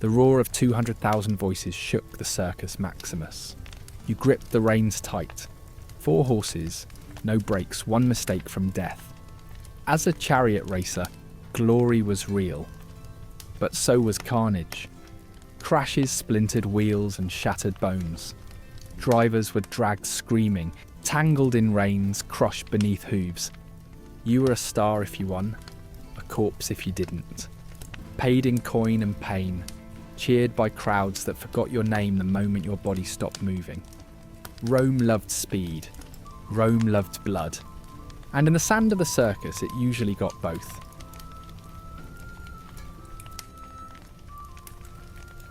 The roar of 200,000 voices shook the Circus Maximus. You gripped the reins tight. 4 horses, no brakes, one mistake from death. As a chariot racer, glory was real. But so was carnage. Crashes splintered wheels and shattered bones. Drivers were dragged screaming, tangled in reins, crushed beneath hooves. You were a star if you won, a corpse if you didn't. Paid in coin and pain, cheered by crowds that forgot your name the moment your body stopped moving. Rome loved speed. Rome loved blood. And in the sand of the circus, it usually got both.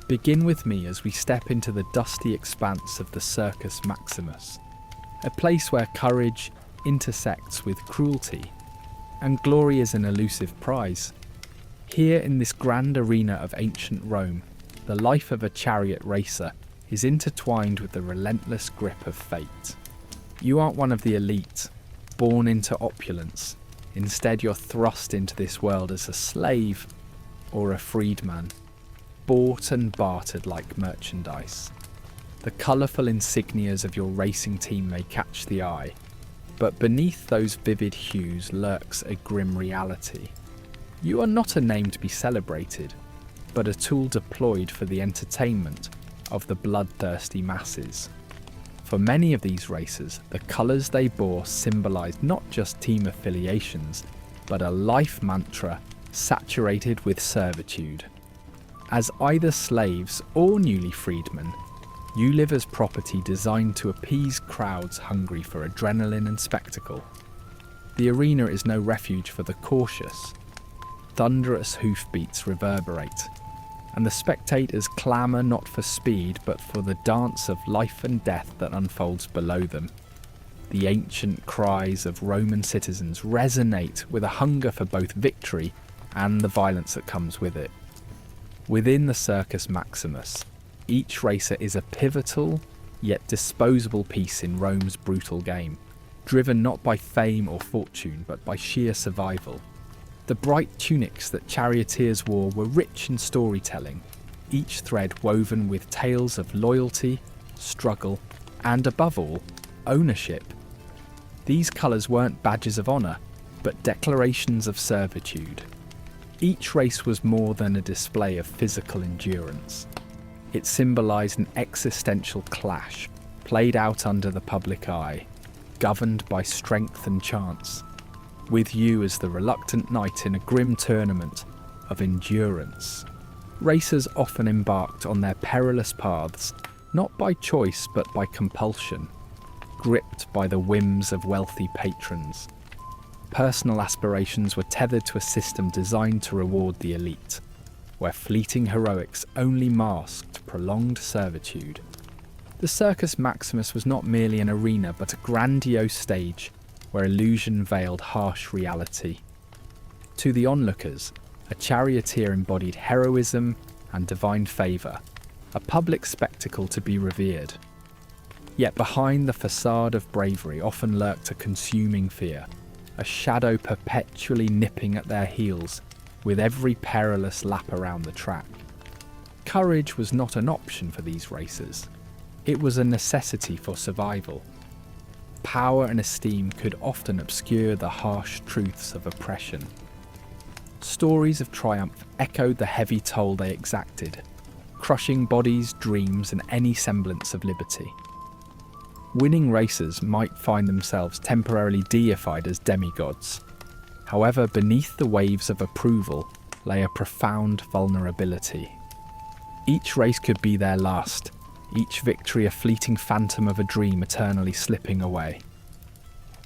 Begin with me as we step into the dusty expanse of the Circus Maximus, a place where courage intersects with cruelty, and glory is an elusive prize. Here in this grand arena of ancient Rome, the life of a chariot racer is intertwined with the relentless grip of fate. You aren't one of the elite, born into opulence. Instead, you're thrust into this world as a slave or a freedman, bought and bartered like merchandise. The colourful insignias of your racing team may catch the eye, but beneath those vivid hues lurks a grim reality. You are not a name to be celebrated, but a tool deployed for the entertainment of the bloodthirsty masses. For many of these racers, the colours they bore symbolised not just team affiliations, but a life mantra saturated with servitude. As either slaves or newly freedmen, you live as property designed to appease crowds hungry for adrenaline and spectacle. The arena is no refuge for the cautious. Thunderous hoofbeats reverberate, and the spectators clamour not for speed but for the dance of life and death that unfolds below them. The ancient cries of Roman citizens resonate with a hunger for both victory and the violence that comes with it. Within the Circus Maximus, each racer is a pivotal yet disposable piece in Rome's brutal game, driven not by fame or fortune but by sheer survival. The bright tunics that charioteers wore were rich in storytelling, each thread woven with tales of loyalty, struggle, and above all, ownership. These colours weren't badges of honour, but declarations of servitude. Each race was more than a display of physical endurance. It symbolised an existential clash, played out under the public eye, governed by strength and chance, with you as the reluctant knight in a grim tournament of endurance. Racers often embarked on their perilous paths, not by choice but by compulsion, gripped by the whims of wealthy patrons. Personal aspirations were tethered to a system designed to reward the elite, where fleeting heroics only masked prolonged servitude. The Circus Maximus was not merely an arena but a grandiose stage where illusion veiled harsh reality. To the onlookers, a charioteer embodied heroism and divine favour, a public spectacle to be revered. Yet behind the facade of bravery often lurked a consuming fear, a shadow perpetually nipping at their heels with every perilous lap around the track. Courage was not an option for these racers. It was a necessity for survival. Power and esteem could often obscure the harsh truths of oppression. Stories of triumph echoed the heavy toll they exacted, crushing bodies, dreams, and any semblance of liberty. Winning racers might find themselves temporarily deified as demigods. However, beneath the waves of approval lay a profound vulnerability. Each race could be their last, each victory a fleeting phantom of a dream eternally slipping away.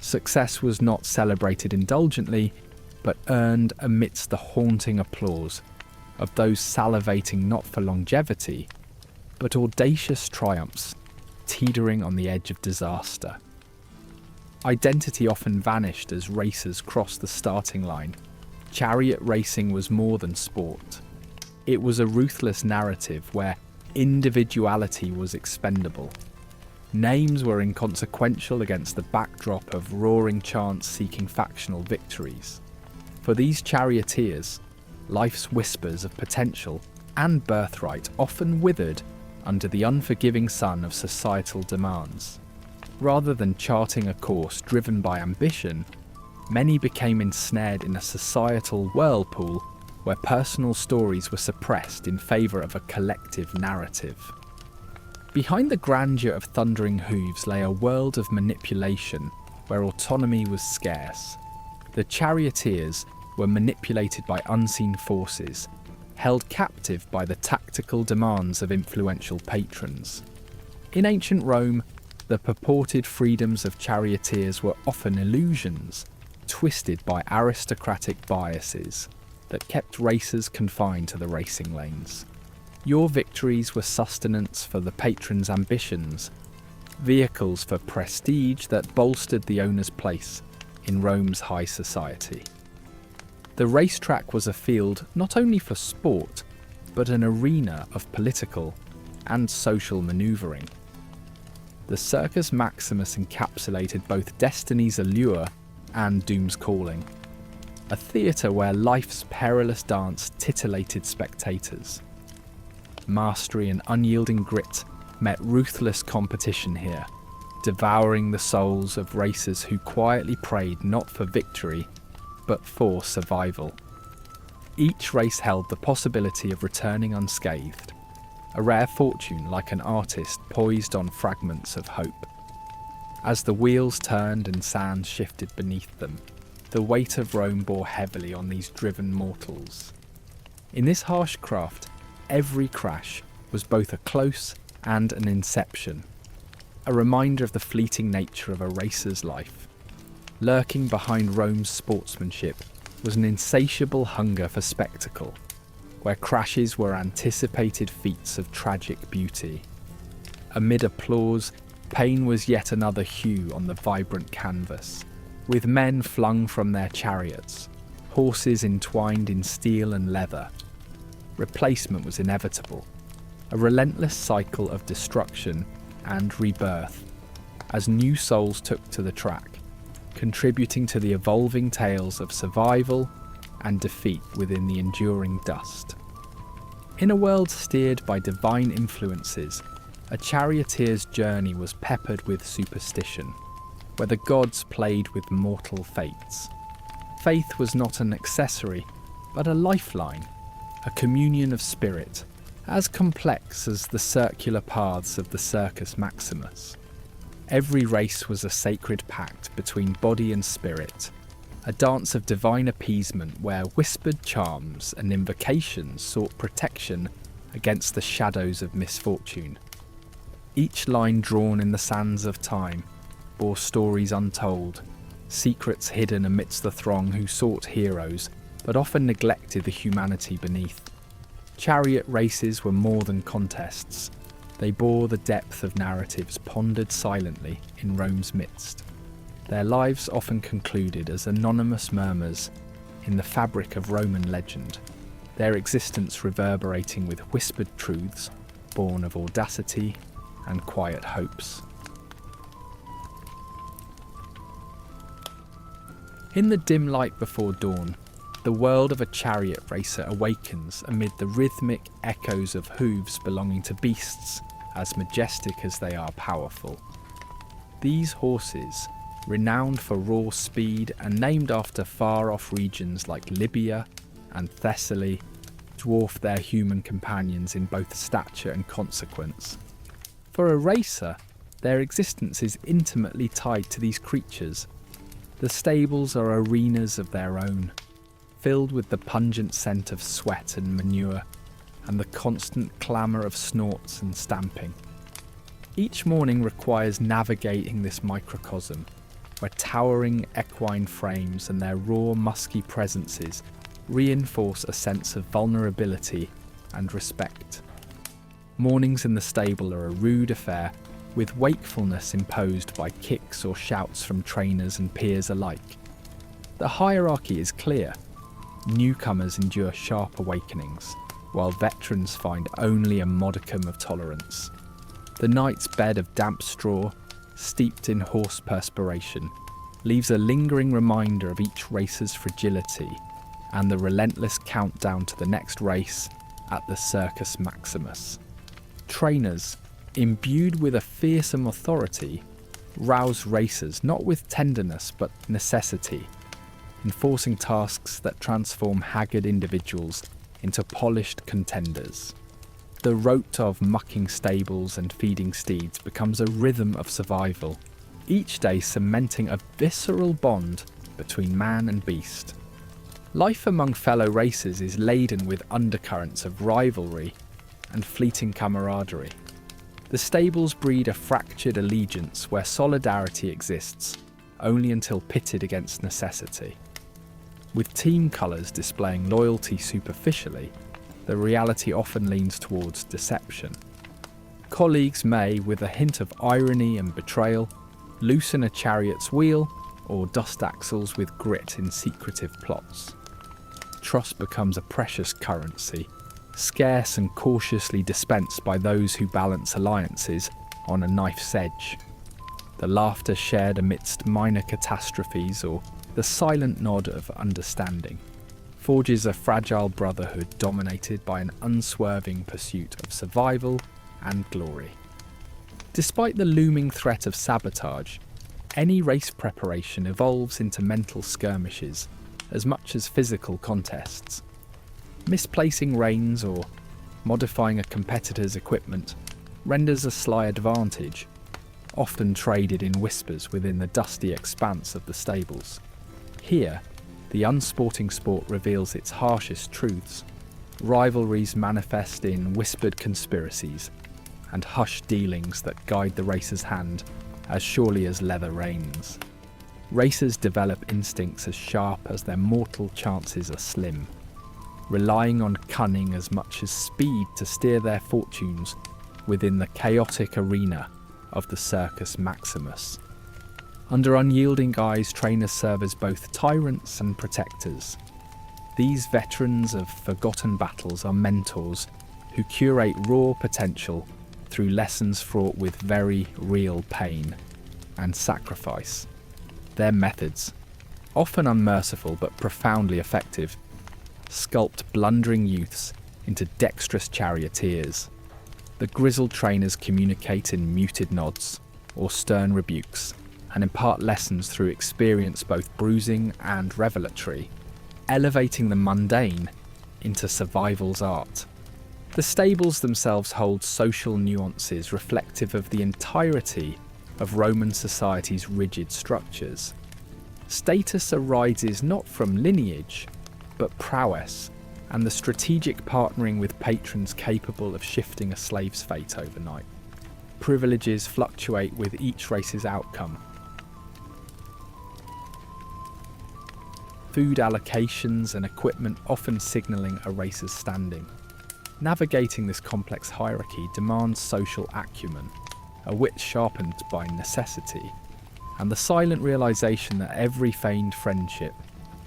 Success was not celebrated indulgently, but earned amidst the haunting applause of those salivating not for longevity, but audacious triumphs, teetering on the edge of disaster. Identity often vanished as racers crossed the starting line. Chariot racing was more than sport. It was a ruthless narrative where individuality was expendable. Names were inconsequential against the backdrop of roaring chants seeking factional victories. For these charioteers, life's whispers of potential and birthright often withered under the unforgiving sun of societal demands. Rather than charting a course driven by ambition, many became ensnared in a societal whirlpool where personal stories were suppressed in favour of a collective narrative. Behind the grandeur of thundering hooves lay a world of manipulation where autonomy was scarce. The charioteers were manipulated by unseen forces, held captive by the tactical demands of influential patrons. In ancient Rome, the purported freedoms of charioteers were often illusions, twisted by aristocratic biases that kept racers confined to the racing lanes. Your victories were sustenance for the patron's ambitions, vehicles for prestige that bolstered the owner's place in Rome's high society. The racetrack was a field not only for sport, but an arena of political and social manoeuvring. The Circus Maximus encapsulated both destiny's allure and doom's calling, a theatre where life's perilous dance titillated spectators. Mastery and unyielding grit met ruthless competition here, devouring the souls of racers who quietly prayed not for victory, but for survival. Each race held the possibility of returning unscathed, a rare fortune like an artist poised on fragments of hope. As the wheels turned and sand shifted beneath them, the weight of Rome bore heavily on these driven mortals. In this harsh craft, every crash was both a close and an inception, a reminder of the fleeting nature of a racer's life. Lurking behind Rome's sportsmanship was an insatiable hunger for spectacle, where crashes were anticipated feats of tragic beauty. Amid applause, pain was yet another hue on the vibrant canvas, with men flung from their chariots, horses entwined in steel and leather. Replacement was inevitable, a relentless cycle of destruction and rebirth, as new souls took to the track, contributing to the evolving tales of survival and defeat within the enduring dust. In a world steered by divine influences, a charioteer's journey was peppered with superstition, where the gods played with mortal fates. Faith was not an accessory, but a lifeline, a communion of spirit, as complex as the circular paths of the Circus Maximus. Every race was a sacred pact between body and spirit, a dance of divine appeasement where whispered charms and invocations sought protection against the shadows of misfortune. Each line drawn in the sands of time bore stories untold, secrets hidden amidst the throng who sought heroes but often neglected the humanity beneath. Chariot races were more than contests. They bore the depth of narratives pondered silently in Rome's midst. Their lives often concluded as anonymous murmurs in the fabric of Roman legend, their existence reverberating with whispered truths born of audacity and quiet hopes. In the dim light before dawn, the world of a chariot racer awakens amid the rhythmic echoes of hooves belonging to beasts as majestic as they are powerful. These horses, renowned for raw speed and named after far-off regions like Libya and Thessaly, dwarf their human companions in both stature and consequence. For a racer, their existence is intimately tied to these creatures. The stables are arenas of their own, filled with the pungent scent of sweat and manure, and the constant clamour of snorts and stamping. Each morning requires navigating this microcosm, where towering equine frames and their raw, musky presences reinforce a sense of vulnerability and respect. Mornings in the stable are a rude affair, with wakefulness imposed by kicks or shouts from trainers and peers alike. The hierarchy is clear. Newcomers endure sharp awakenings, while veterans find only a modicum of tolerance. The night's bed of damp straw, steeped in horse perspiration, leaves a lingering reminder of each racer's fragility and the relentless countdown to the next race at the Circus Maximus. Trainers, imbued with a fearsome authority, rouse racers not with tenderness but necessity, enforcing tasks that transform haggard individuals into polished contenders. The rote of mucking stables and feeding steeds becomes a rhythm of survival, each day cementing a visceral bond between man and beast. Life among fellow racers is laden with undercurrents of rivalry and fleeting camaraderie. The stables breed a fractured allegiance where solidarity exists only until pitted against necessity. With team colours displaying loyalty superficially, the reality often leans towards deception. Colleagues may, with a hint of irony and betrayal, loosen a chariot's wheel or dust axles with grit in secretive plots. Trust becomes a precious currency, scarce and cautiously dispensed by those who balance alliances on a knife's edge. The laughter shared amidst minor catastrophes or the silent nod of understanding forges a fragile brotherhood dominated by an unswerving pursuit of survival and glory. Despite the looming threat of sabotage, any race preparation evolves into mental skirmishes as much as physical contests. Misplacing reins or modifying a competitor's equipment renders a sly advantage, often traded in whispers within the dusty expanse of the stables. Here, the unsporting sport reveals its harshest truths. Rivalries manifest in whispered conspiracies and hushed dealings that guide the racer's hand as surely as leather reins. Racers develop instincts as sharp as their mortal chances are slim, relying on cunning as much as speed to steer their fortunes within the chaotic arena of the Circus Maximus. Under unyielding eyes, trainers serve as both tyrants and protectors. These veterans of forgotten battles are mentors who curate raw potential through lessons fraught with very real pain and sacrifice. Their methods, often unmerciful but profoundly effective, sculpt blundering youths into dexterous charioteers. The grizzled trainers communicate in muted nods or stern rebukes, and impart lessons through experience both bruising and revelatory, elevating the mundane into survival's art. The stables themselves hold social nuances reflective of the entirety of Roman society's rigid structures. Status arises not from lineage, but prowess, and the strategic partnering with patrons capable of shifting a slave's fate overnight. Privileges fluctuate with each race's outcome. Food allocations and equipment often signalling a racer's standing. Navigating this complex hierarchy demands social acumen, a wit sharpened by necessity, and the silent realization that every feigned friendship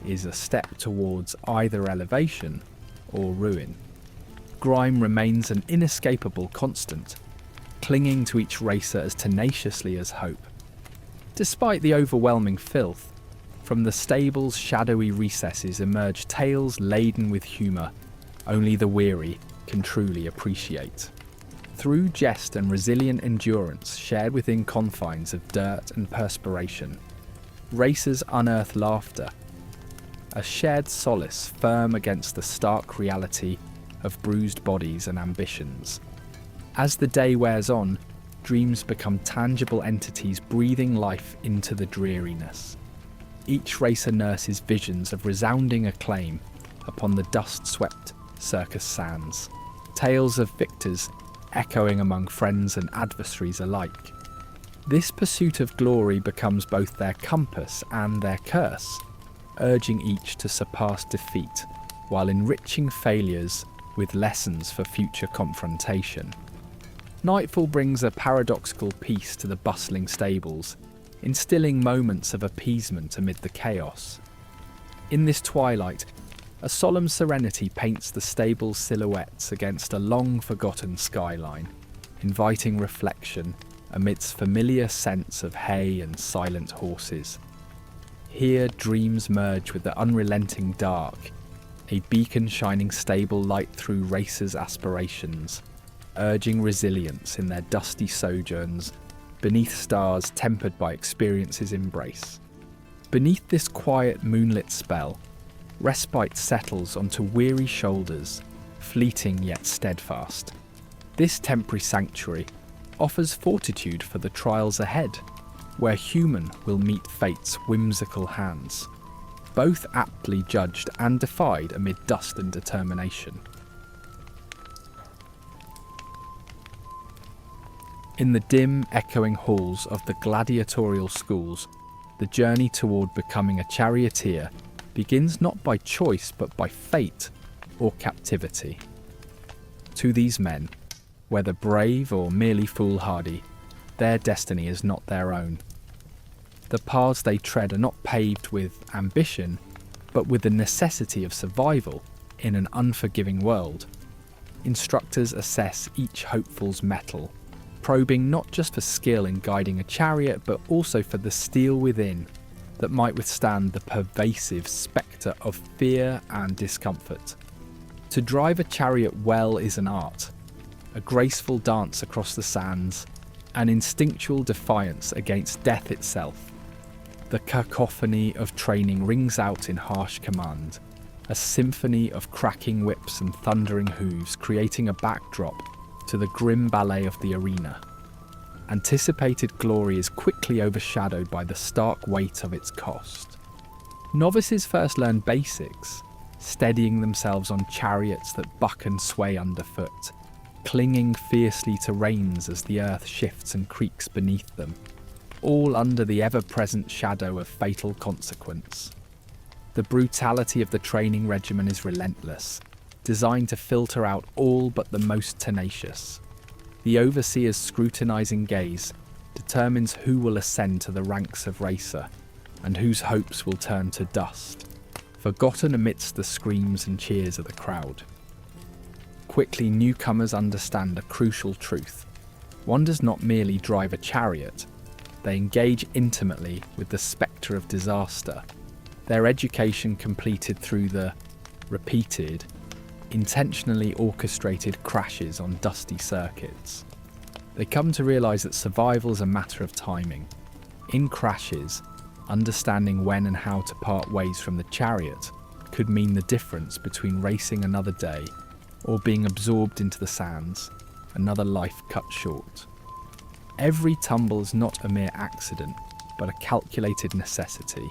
is a step towards either elevation or ruin. Grime remains an inescapable constant, clinging to each racer as tenaciously as hope. Despite the overwhelming filth, from the stable's shadowy recesses emerge tales laden with humour only the weary can truly appreciate. Through jest and resilient endurance shared within confines of dirt and perspiration, racers unearth laughter, a shared solace firm against the stark reality of bruised bodies and ambitions. As the day wears on, dreams become tangible entities breathing life into the dreariness. Each racer nurses visions of resounding acclaim upon the dust-swept circus sands, tales of victors echoing among friends and adversaries alike. This pursuit of glory becomes both their compass and their curse, urging each to surpass defeat while enriching failures with lessons for future confrontation. Nightfall brings a paradoxical peace to the bustling stables, instilling moments of appeasement amid the chaos. In this twilight, a solemn serenity paints the stable's silhouettes against a long-forgotten skyline, inviting reflection amidst familiar scents of hay and silent horses. Here dreams merge with the unrelenting dark, a beacon shining stable light through racers' aspirations, urging resilience in their dusty sojourns, beneath stars tempered by experience's embrace. Beneath this quiet moonlit spell, respite settles onto weary shoulders, fleeting yet steadfast. This temporary sanctuary offers fortitude for the trials ahead, where human will meet fate's whimsical hands, both aptly judged and defied amid dust and determination. In the dim, echoing halls of the gladiatorial schools, the journey toward becoming a charioteer begins not by choice but by fate or captivity. To these men, whether brave or merely foolhardy, their destiny is not their own. The paths they tread are not paved with ambition, but with the necessity of survival in an unforgiving world. Instructors assess each hopeful's mettle, probing not just for skill in guiding a chariot, but also for the steel within that might withstand the pervasive spectre of fear and discomfort. To drive a chariot well is an art, a graceful dance across the sands, an instinctual defiance against death itself. The cacophony of training rings out in harsh command, a symphony of cracking whips and thundering hooves creating a backdrop to the grim ballet of the arena. Anticipated glory is quickly overshadowed by the stark weight of its cost. Novices first learn basics, steadying themselves on chariots that buck and sway underfoot, clinging fiercely to reins as the earth shifts and creaks beneath them, all under the ever-present shadow of fatal consequence. The brutality of the training regimen is relentless, designed to filter out all but the most tenacious. The overseer's scrutinising gaze determines who will ascend to the ranks of racer, and whose hopes will turn to dust, forgotten amidst the screams and cheers of the crowd. Quickly, newcomers understand a crucial truth. One does not merely drive a chariot, they engage intimately with the spectre of disaster, their education completed through the repeated, intentionally orchestrated crashes on dusty circuits. They come to realise that survival is a matter of timing. In crashes, understanding when and how to part ways from the chariot could mean the difference between racing another day or being absorbed into the sands, another life cut short. Every tumble is not a mere accident, but a calculated necessity.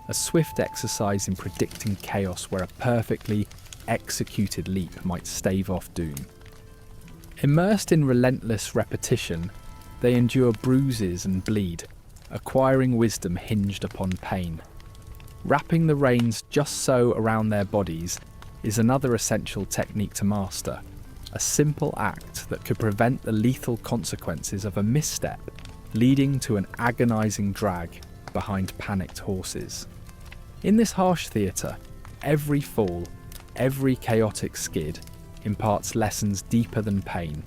A swift exercise in predicting chaos where a perfectly executed leap might stave off doom. Immersed in relentless repetition, they endure bruises and bleed, acquiring wisdom hinged upon pain. Wrapping the reins just so around their bodies is another essential technique to master, a simple act that could prevent the lethal consequences of a misstep, leading to an agonising drag behind panicked horses. In this harsh theatre, every fall, every chaotic skid imparts lessons deeper than pain.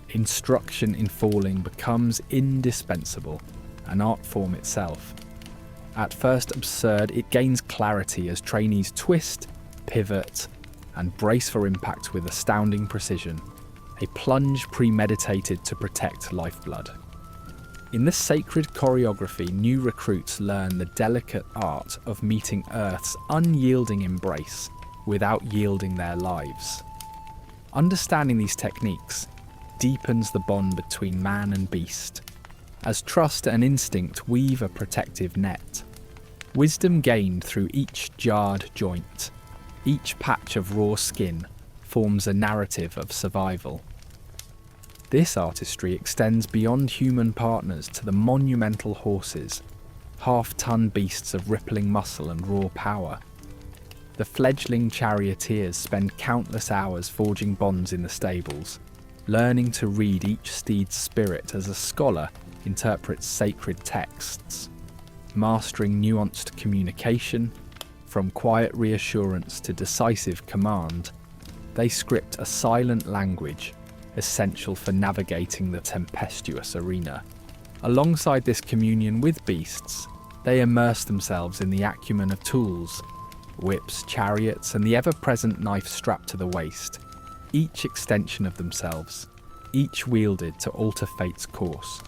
Instruction in falling becomes indispensable, an art form itself. At first absurd, it gains clarity as trainees twist, pivot, and brace for impact with astounding precision, a plunge premeditated to protect lifeblood. In this sacred choreography, new recruits learn the delicate art of meeting Earth's unyielding embrace without yielding their lives. Understanding these techniques deepens the bond between man and beast, as trust and instinct weave a protective net. Wisdom gained through each jarred joint, each patch of raw skin, forms a narrative of survival. This artistry extends beyond human partners to the monumental horses, half-ton beasts of rippling muscle and raw power. The fledgling charioteers spend countless hours forging bonds in the stables, learning to read each steed's spirit as a scholar interprets sacred texts, mastering nuanced communication. From quiet reassurance to decisive command, they script a silent language essential for navigating the tempestuous arena. Alongside this communion with beasts, they immerse themselves in the acumen of tools, whips, chariots, and the ever-present knife strapped to the waist, each extension of themselves, each wielded to alter fate's course.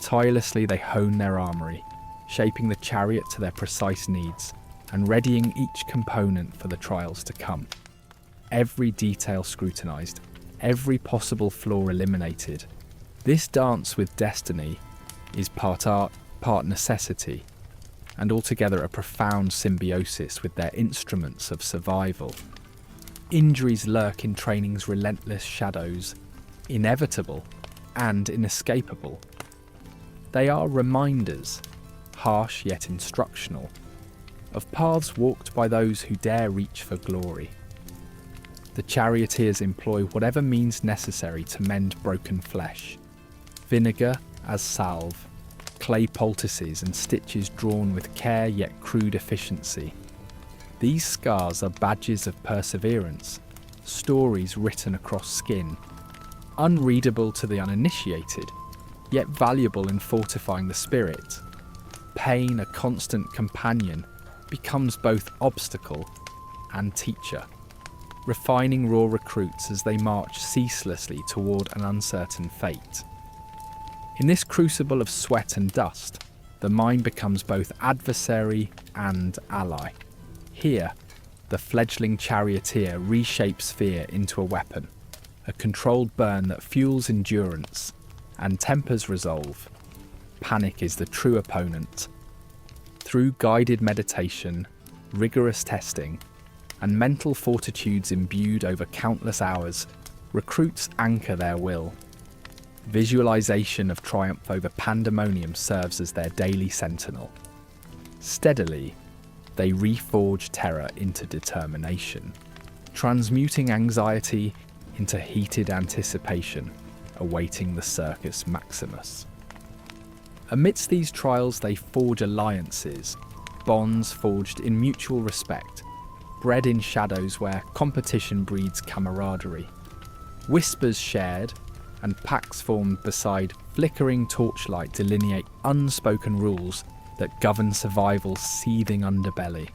Tirelessly they hone their armoury, shaping the chariot to their precise needs, and readying each component for the trials to come. Every detail scrutinised, every possible flaw eliminated. This dance with destiny is part art, part necessity, and altogether a profound symbiosis with their instruments of survival. Injuries lurk in training's relentless shadows, inevitable and inescapable. They are reminders, harsh yet instructional, of paths walked by those who dare reach for glory. The charioteers employ whatever means necessary to mend broken flesh. Vinegar as salve, clay poultices and stitches drawn with care yet crude efficiency. These scars are badges of perseverance, stories written across skin, unreadable to the uninitiated, yet valuable in fortifying the spirit. Pain, a constant companion, becomes both obstacle and teacher, refining raw recruits as they march ceaselessly toward an uncertain fate. In this crucible of sweat and dust, the mind becomes both adversary and ally. Here, the fledgling charioteer reshapes fear into a weapon, a controlled burn that fuels endurance and tempers resolve. Panic is the true opponent. Through guided meditation, rigorous testing, and mental fortitudes imbued over countless hours, recruits anchor their will. Visualization of triumph over pandemonium serves as their daily sentinel. Steadily, they reforge terror into determination, transmuting anxiety into heated anticipation, awaiting the Circus Maximus. Amidst these trials, they forge alliances, bonds forged in mutual respect, bred in shadows where competition breeds camaraderie. Whispers shared and pacts formed beside flickering torchlight delineate unspoken rules that govern survival's seething underbelly.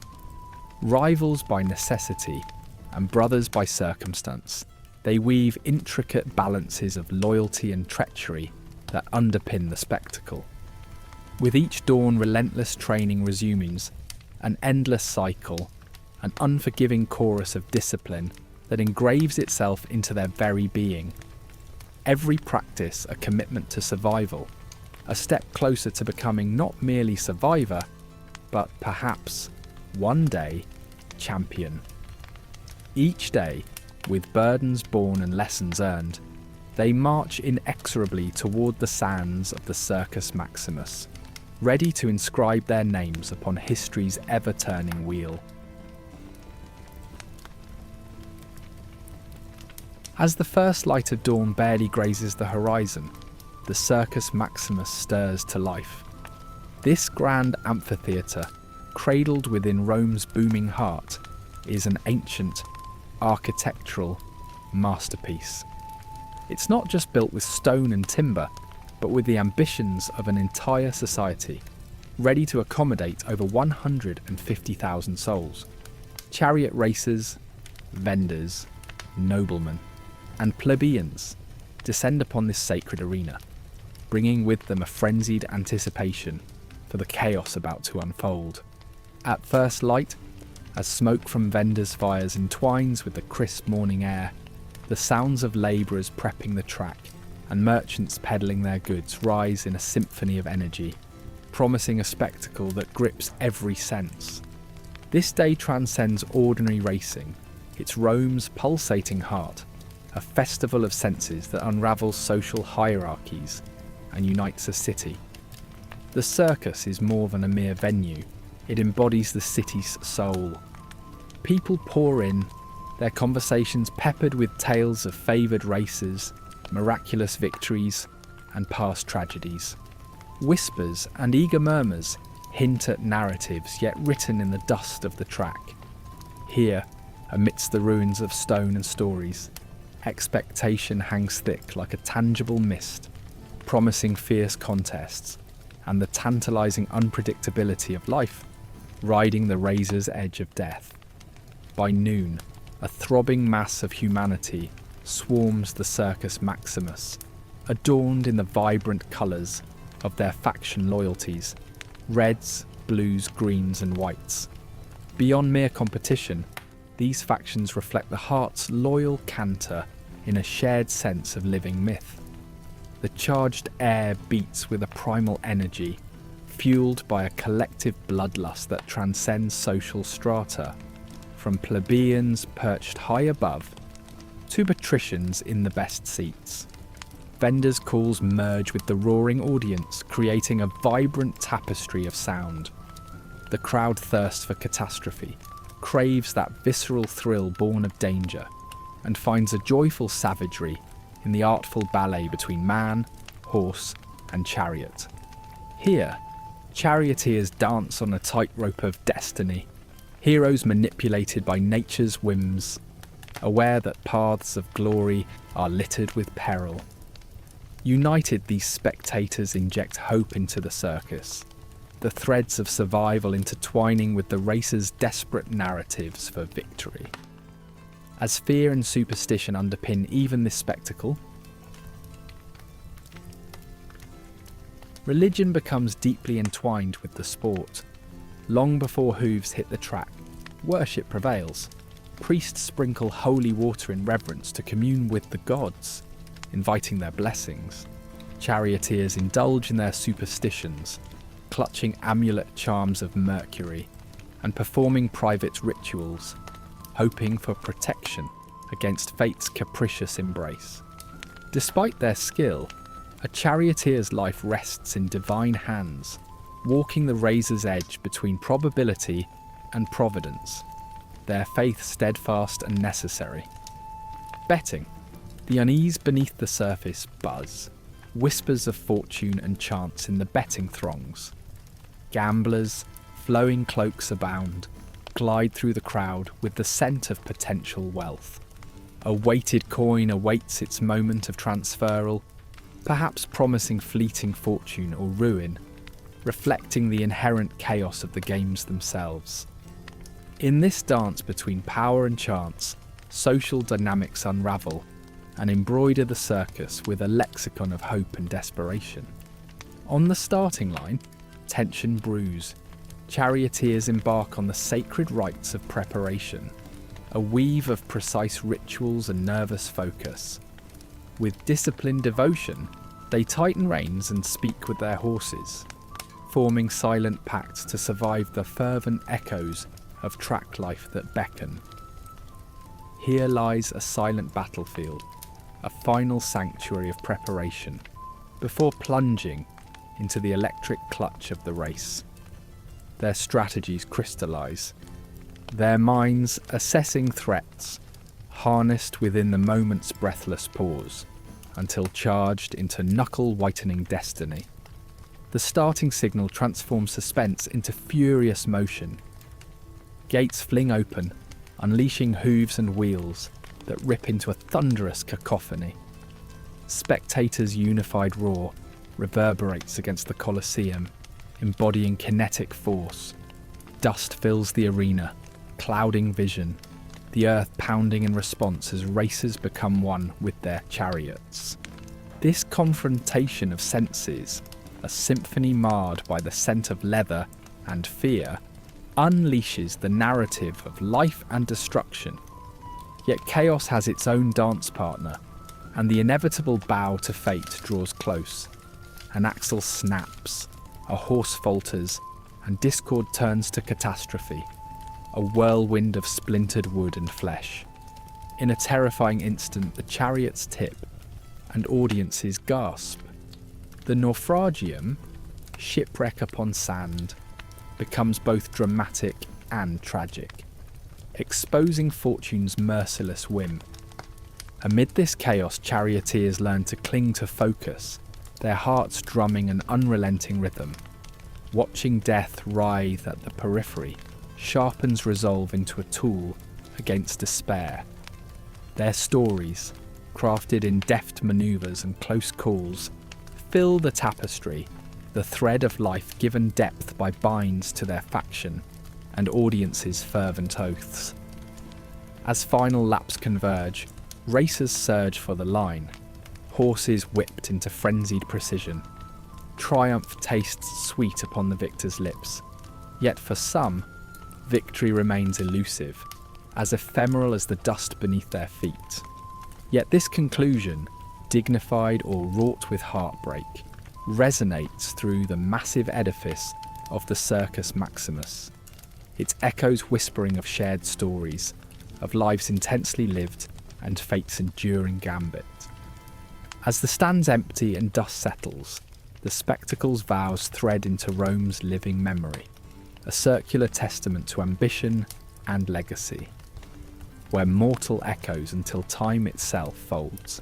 Rivals by necessity and brothers by circumstance, they weave intricate balances of loyalty and treachery that underpin the spectacle. With each dawn, relentless training resumes, an endless cycle, an unforgiving chorus of discipline that engraves itself into their very being. Every practice a commitment to survival, a step closer to becoming not merely survivor, but perhaps, one day, champion. Each day, with burdens borne and lessons earned, they march inexorably toward the sands of the Circus Maximus, ready to inscribe their names upon history's ever-turning wheel. As the first light of dawn barely grazes the horizon, the Circus Maximus stirs to life. This grand amphitheatre, cradled within Rome's booming heart, is an ancient, architectural masterpiece. It's not just built with stone and timber, but with the ambitions of an entire society, ready to accommodate over 150,000 souls. Chariot racers, vendors, noblemen, and plebeians descend upon this sacred arena, bringing with them a frenzied anticipation for the chaos about to unfold. At first light, as smoke from vendors' fires entwines with the crisp morning air, the sounds of labourers prepping the track and merchants peddling their goods rise in a symphony of energy, promising a spectacle that grips every sense. This day transcends ordinary racing. It's Rome's pulsating heart, a festival of senses that unravels social hierarchies and unites a city. The circus is more than a mere venue. It embodies the city's soul. People pour in, their conversations peppered with tales of favoured races, miraculous victories, and past tragedies. Whispers and eager murmurs hint at narratives yet written in the dust of the track. Here, amidst the ruins of stone and stories, expectation hangs thick like a tangible mist, promising fierce contests and the tantalising unpredictability of life, riding the razor's edge of death. By noon, a throbbing mass of humanity swarms the Circus Maximus, adorned in the vibrant colours of their faction loyalties: reds, blues, greens and whites. Beyond mere competition, these factions reflect the heart's loyal canter in a shared sense of living myth. The charged air beats with a primal energy, fueled by a collective bloodlust that transcends social strata, from plebeians perched high above to patricians in the best seats. Vendors' calls merge with the roaring audience, creating a vibrant tapestry of sound. The crowd thirsts for catastrophe, craves that visceral thrill born of danger, and finds a joyful savagery in the artful ballet between man, horse, and chariot. Here, charioteers dance on a tightrope of destiny, heroes manipulated by nature's whims, aware that paths of glory are littered with peril. United, these spectators inject hope into the circus, the threads of survival intertwining with the race's desperate narratives for victory. As fear and superstition underpin even this spectacle, religion becomes deeply entwined with the sport. Long before hooves hit the track, worship prevails. Priests sprinkle holy water in reverence to commune with the gods, inviting their blessings. Charioteers indulge in their superstitions, clutching amulet charms of Mercury and performing private rituals, hoping for protection against fate's capricious embrace. Despite their skill, a charioteer's life rests in divine hands, walking the razor's edge between probability and providence, their faith steadfast and necessary. Betting. The unease beneath the surface buzz, whispers of fortune and chance in the betting throngs. Gamblers, flowing cloaks abound, glide through the crowd with the scent of potential wealth. A weighted coin awaits its moment of transferal, perhaps promising fleeting fortune or ruin, reflecting the inherent chaos of the games themselves. In this dance between power and chance, social dynamics unravel and embroider the circus with a lexicon of hope and desperation. On the starting line, tension brews. Charioteers embark on the sacred rites of preparation, a weave of precise rituals and nervous focus. With disciplined devotion, they tighten reins and speak with their horses, forming silent pacts to survive the fervent echoes of track life that beckon. Here lies a silent battlefield, a final sanctuary of preparation, before plunging into the electric clutch of the race. Their strategies crystallize, their minds assessing threats, harnessed within the moment's breathless pause, until charged into knuckle-whitening destiny. The starting signal transforms suspense into furious motion. Gates fling open, unleashing hooves and wheels that rip into a thunderous cacophony. Spectators' unified roar reverberates against the Colosseum, embodying kinetic force. Dust fills the arena, clouding vision, the earth pounding in response as racers become one with their chariots. This confrontation of senses, a symphony marred by the scent of leather and fear, unleashes the narrative of life and destruction. Yet chaos has its own dance partner, and the inevitable bow to fate draws close. An axle snaps, a horse falters, and discord turns to catastrophe, a whirlwind of splintered wood and flesh. In a terrifying instant, the chariots tip, and audiences gasp. The naufragium, shipwreck upon sand, becomes both dramatic and tragic, exposing fortune's merciless whim. Amid this chaos, charioteers learn to cling to focus, their hearts drumming an unrelenting rhythm. Watching death writhe at the periphery sharpens resolve into a tool against despair. Their stories, crafted in deft maneuvers and close calls, fill the tapestry, the thread of life given depth by binds to their faction and audiences' fervent oaths. As final laps converge, racers surge for the line, horses whipped into frenzied precision. Triumph tastes sweet upon the victor's lips, yet for some, victory remains elusive, as ephemeral as the dust beneath their feet. Yet this conclusion, dignified or wrought with heartbreak, resonates through the massive edifice of the Circus Maximus, its echoes whispering of shared stories, of lives intensely lived and fate's enduring gambit. As the stand's empty and dust settles, the spectacle's vows thread into Rome's living memory, a circular testament to ambition and legacy, where mortal echoes until time itself folds.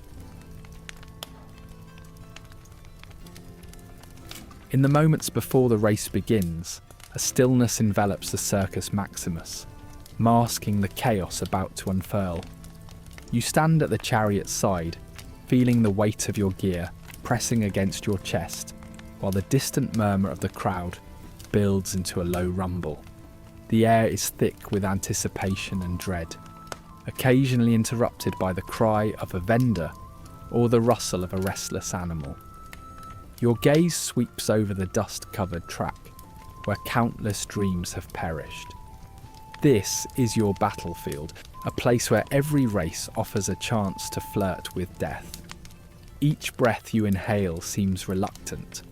In the moments before the race begins, a stillness envelops the Circus Maximus, masking the chaos about to unfurl. You stand at the chariot's side, feeling the weight of your gear pressing against your chest, while the distant murmur of the crowd builds into a low rumble. The air is thick with anticipation and dread, occasionally interrupted by the cry of a vendor or the rustle of a restless animal. Your gaze sweeps over the dust-covered track, where countless dreams have perished. This is your battlefield, a place where every race offers a chance to flirt with death. Each breath you inhale seems reluctant,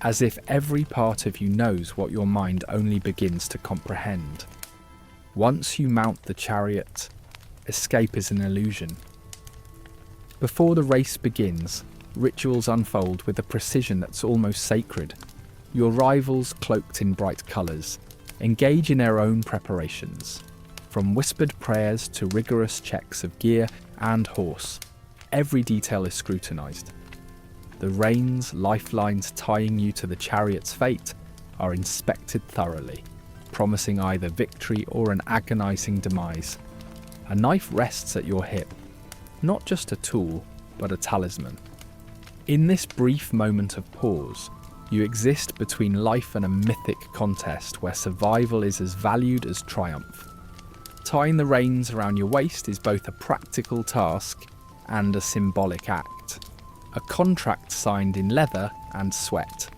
as if every part of you knows what your mind only begins to comprehend. Once you mount the chariot, escape is an illusion. Before the race begins, rituals unfold with a precision that's almost sacred. Your rivals, cloaked in bright colours, engage in their own preparations. From whispered prayers to rigorous checks of gear and horse, every detail is scrutinised. The reins, lifelines tying you to the chariot's fate, are inspected thoroughly, promising either victory or an agonising demise. A knife rests at your hip, not just a tool, but a talisman. In this brief moment of pause, you exist between life and a mythic contest where survival is as valued as triumph. Tying the reins around your waist is both a practical task and a symbolic act. A contract signed in leather and sweat.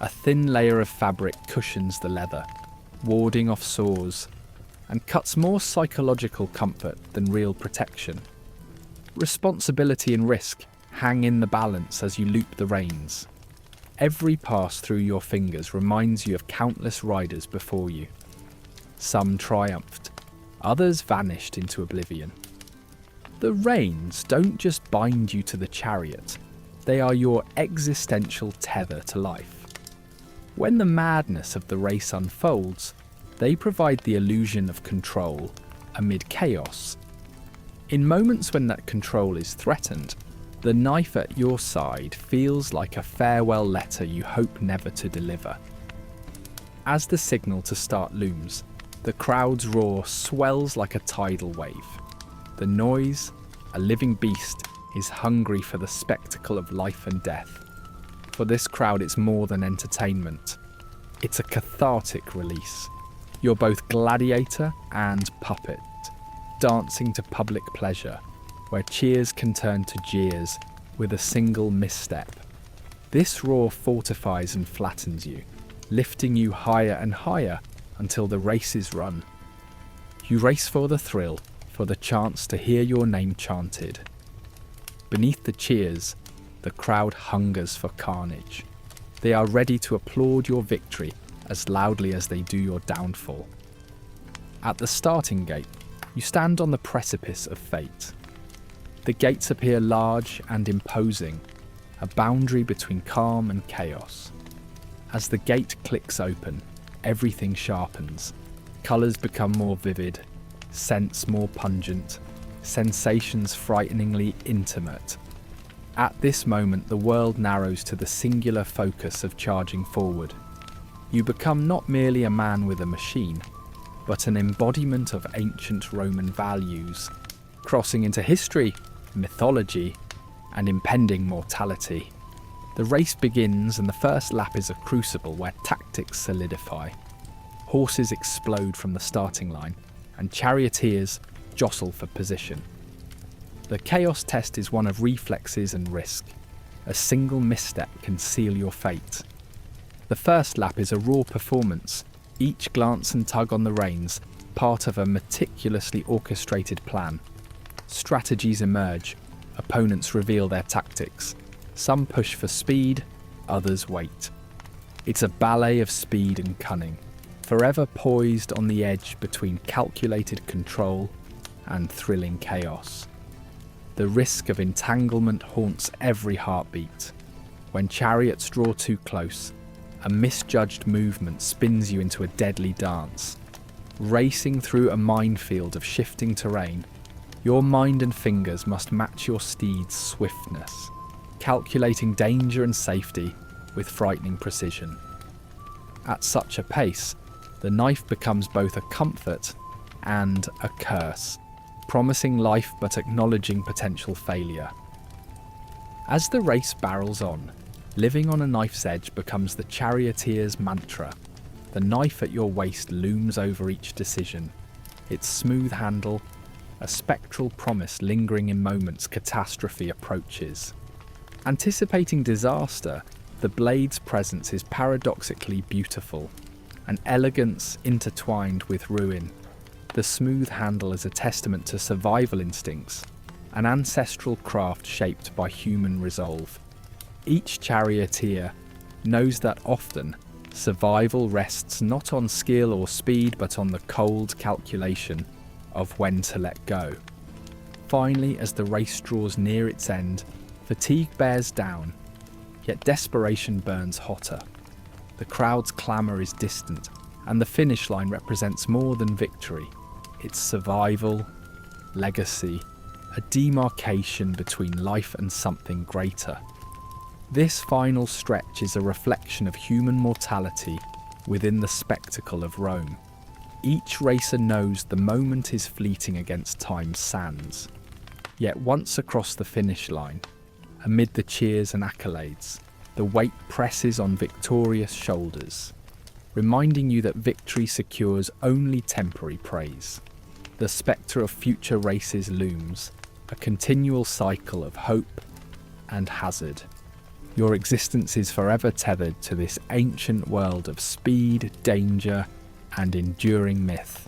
A thin layer of fabric cushions the leather, warding off sores, and cuts more psychological comfort than real protection. Responsibility and risk hang in the balance as you loop the reins. Every pass through your fingers reminds you of countless riders before you. Some triumphed, others vanished into oblivion. The reins don't just bind you to the chariot, they are your existential tether to life. When the madness of the race unfolds, they provide the illusion of control amid chaos. In moments when that control is threatened, the knife at your side feels like a farewell letter you hope never to deliver. As the signal to start looms, the crowd's roar swells like a tidal wave. The noise, a living beast, is hungry for the spectacle of life and death. For this crowd, it's more than entertainment. It's a cathartic release. You're both gladiator and puppet, dancing to public pleasure, where cheers can turn to jeers with a single misstep. This roar fortifies and flattens you, lifting you higher and higher until the race is run. You race for the thrill, for the chance to hear your name chanted. Beneath the cheers, the crowd hungers for carnage. They are ready to applaud your victory as loudly as they do your downfall. At the starting gate, you stand on the precipice of fate. The gates appear large and imposing, a boundary between calm and chaos. As the gate clicks open, everything sharpens. Colours become more vivid, scents more pungent, sensations frighteningly intimate. At this moment, the world narrows to the singular focus of charging forward. You become not merely a man with a machine, but an embodiment of ancient Roman values, crossing into history, mythology, and impending mortality. The race begins, and the first lap is a crucible where tactics solidify. Horses explode from the starting line, and charioteers, jostle for position. The chaos test is one of reflexes and risk. A single misstep can seal your fate. The first lap is a raw performance, each glance and tug on the reins, part of a meticulously orchestrated plan. Strategies emerge, opponents reveal their tactics. Some push for speed, others wait. It's a ballet of speed and cunning, forever poised on the edge between calculated control and thrilling chaos. The risk of entanglement haunts every heartbeat. When chariots draw too close, a misjudged movement spins you into a deadly dance. Racing through a minefield of shifting terrain, your mind and fingers must match your steed's swiftness, calculating danger and safety with frightening precision. At such a pace, the knife becomes both a comfort and a curse, promising life but acknowledging potential failure. As the race barrels on, living on a knife's edge becomes the charioteer's mantra. The knife at your waist looms over each decision, its smooth handle, a spectral promise lingering in moments catastrophe approaches. Anticipating disaster, the blade's presence is paradoxically beautiful, an elegance intertwined with ruin. The smooth handle is a testament to survival instincts, an ancestral craft shaped by human resolve. Each charioteer knows that often, survival rests not on skill or speed but on the cold calculation of when to let go. Finally, as the race draws near its end, fatigue bears down, yet desperation burns hotter. The crowd's clamour is distant, and the finish line represents more than victory. It's survival, legacy, a demarcation between life and something greater. This final stretch is a reflection of human mortality within the spectacle of Rome. Each racer knows the moment is fleeting against time's sands. Yet once across the finish line, amid the cheers and accolades, the weight presses on victorious shoulders, reminding you that victory secures only temporary praise. The spectre of future races looms, a continual cycle of hope and hazard. Your existence is forever tethered to this ancient world of speed, danger, and enduring myth.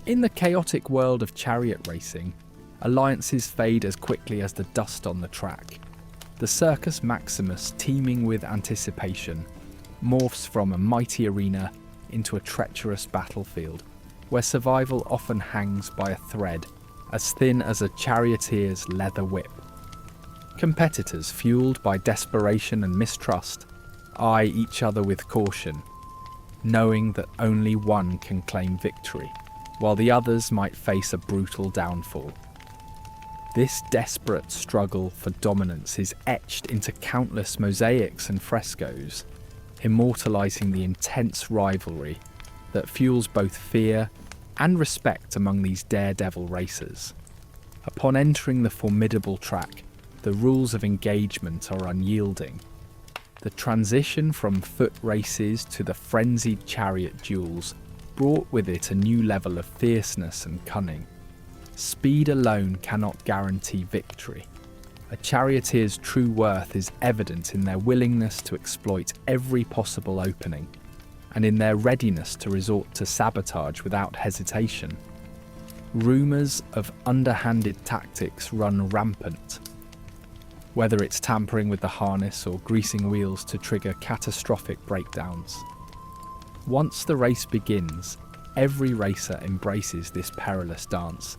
In the chaotic world of chariot racing, alliances fade as quickly as the dust on the track. The Circus Maximus, teeming with anticipation, morphs from a mighty arena into a treacherous battlefield, where survival often hangs by a thread as thin as a charioteer's leather whip. Competitors, fueled by desperation and mistrust, eye each other with caution, knowing that only one can claim victory, while the others might face a brutal downfall. This desperate struggle for dominance is etched into countless mosaics and frescoes, immortalising the intense rivalry that fuels both fear and respect among these daredevil racers. Upon entering the formidable track, the rules of engagement are unyielding. The transition from foot races to the frenzied chariot duels brought with it a new level of fierceness and cunning. Speed alone cannot guarantee victory. A charioteer's true worth is evident in their willingness to exploit every possible opening, and in their readiness to resort to sabotage without hesitation. Rumours of underhanded tactics run rampant, whether it's tampering with the harness or greasing wheels to trigger catastrophic breakdowns. Once the race begins, every racer embraces this perilous dance,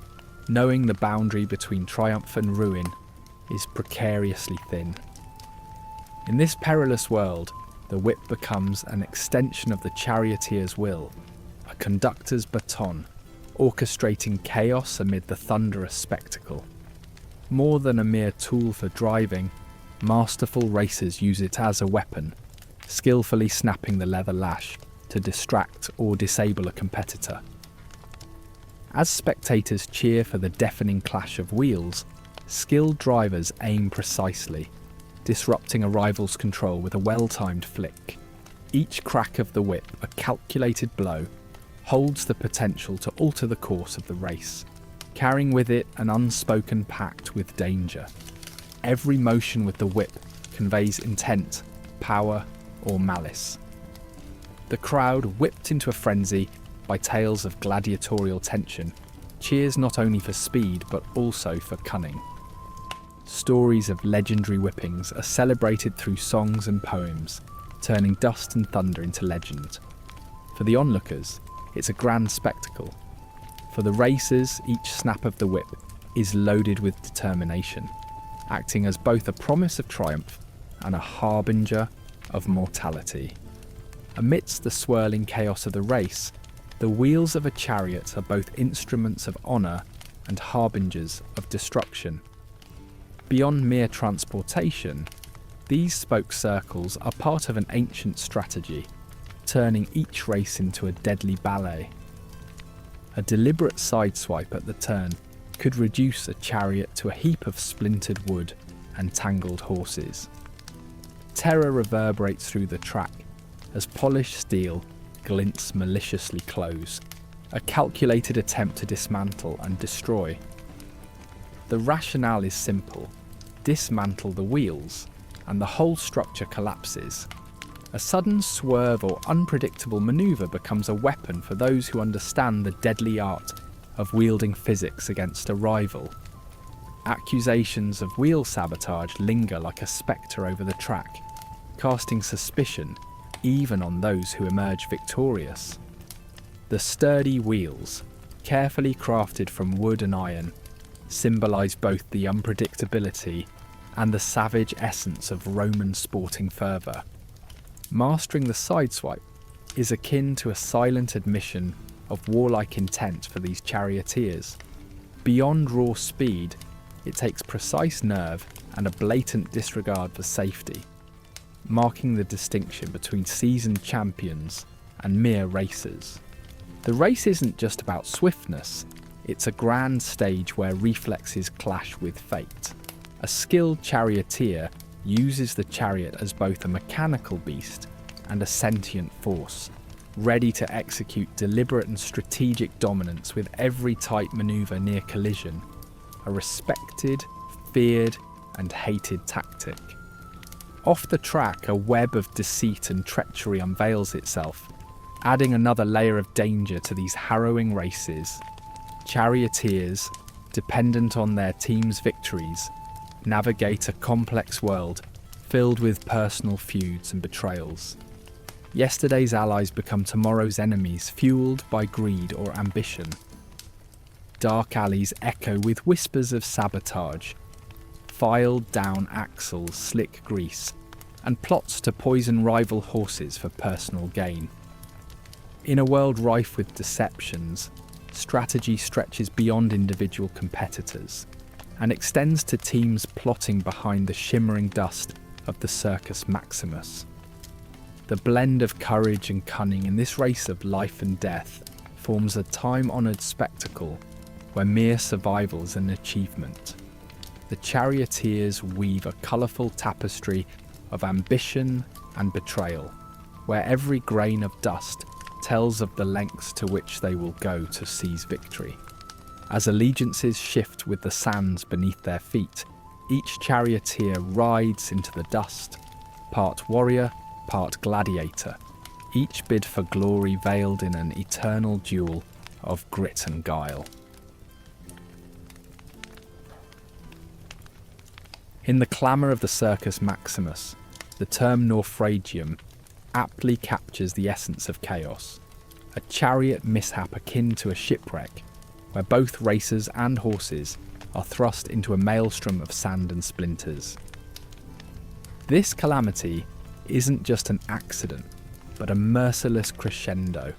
knowing the boundary between triumph and ruin is precariously thin. In this perilous world, the whip becomes an extension of the charioteer's will, a conductor's baton, orchestrating chaos amid the thunderous spectacle. More than a mere tool for driving, masterful racers use it as a weapon, skillfully snapping the leather lash to distract or disable a competitor. As spectators cheer for the deafening clash of wheels, skilled drivers aim precisely, disrupting a rival's control with a well-timed flick. Each crack of the whip, a calculated blow, holds the potential to alter the course of the race, carrying with it an unspoken pact with danger. Every motion with the whip conveys intent, power, or malice. The crowd, whipped into a frenzy by tales of gladiatorial tension, cheers not only for speed but also for cunning. Stories of legendary whippings are celebrated through songs and poems, turning dust and thunder into legend. For the onlookers, it's a grand spectacle. For the racers, each snap of the whip is loaded with determination, acting as both a promise of triumph and a harbinger of mortality. Amidst the swirling chaos of the race, the wheels of a chariot are both instruments of honour and harbingers of destruction. Beyond mere transportation, these spoke circles are part of an ancient strategy, turning each race into a deadly ballet. A deliberate sideswipe at the turn could reduce a chariot to a heap of splintered wood and tangled horses. Terror reverberates through the track as polished steel glints maliciously close, a calculated attempt to dismantle and destroy. The rationale is simple: dismantle the wheels, and the whole structure collapses. A sudden swerve or unpredictable manoeuvre becomes a weapon for those who understand the deadly art of wielding physics against a rival. Accusations of wheel sabotage linger like a spectre over the track, casting suspicion even on those who emerge victorious. The sturdy wheels, carefully crafted from wood and iron, symbolise both the unpredictability and the savage essence of Roman sporting fervour. Mastering the sideswipe is akin to a silent admission of warlike intent for these charioteers. Beyond raw speed, it takes precise nerve and a blatant disregard for safety, marking the distinction between seasoned champions and mere racers. The race isn't just about swiftness, it's a grand stage where reflexes clash with fate. A skilled charioteer uses the chariot as both a mechanical beast and a sentient force, ready to execute deliberate and strategic dominance with every tight manoeuvre near collision, a respected, feared, and hated tactic. Off the track, a web of deceit and treachery unveils itself, adding another layer of danger to these harrowing races. Charioteers, dependent on their team's victories, navigate a complex world filled with personal feuds and betrayals. Yesterday's allies become tomorrow's enemies, fueled by greed or ambition. Dark alleys echo with whispers of sabotage, filed down axles slick grease, and plots to poison rival horses for personal gain. In a world rife with deceptions, strategy stretches beyond individual competitors and extends to teams plotting behind the shimmering dust of the Circus Maximus. The blend of courage and cunning in this race of life and death forms a time-honoured spectacle where mere survival is an achievement. The charioteers weave a colourful tapestry of ambition and betrayal, where every grain of dust tells of the lengths to which they will go to seize victory. As allegiances shift with the sands beneath their feet, each charioteer rides into the dust, part warrior, part gladiator, each bid for glory veiled in an eternal duel of grit and guile. In the clamour of the Circus Maximus, the term naufragium aptly captures the essence of chaos, a chariot mishap akin to a shipwreck, where both racers and horses are thrust into a maelstrom of sand and splinters. This calamity isn't just an accident, but a merciless crescendo,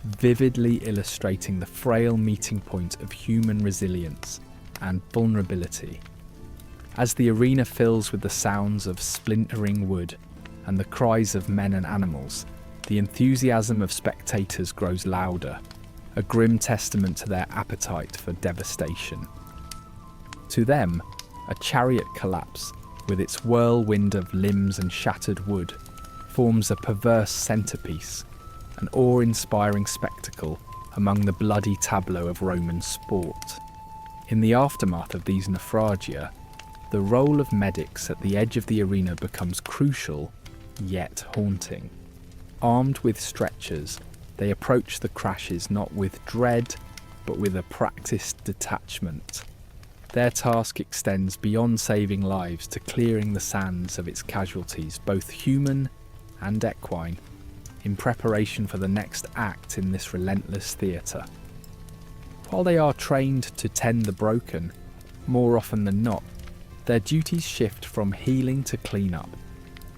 vividly illustrating the frail meeting point of human resilience and vulnerability. As the arena fills with the sounds of splintering wood and the cries of men and animals, the enthusiasm of spectators grows louder, a grim testament to their appetite for devastation. To them, a chariot collapse, with its whirlwind of limbs and shattered wood, forms a perverse centrepiece, an awe-inspiring spectacle among the bloody tableau of Roman sport. In the aftermath of these naufragia, the role of medics at the edge of the arena becomes crucial, yet haunting. Armed with stretchers, they approach the crashes not with dread, but with a practiced detachment. Their task extends beyond saving lives to clearing the sands of its casualties, both human and equine, in preparation for the next act in this relentless theatre. While they are trained to tend the broken, more often than not, their duties shift from healing to clean-up,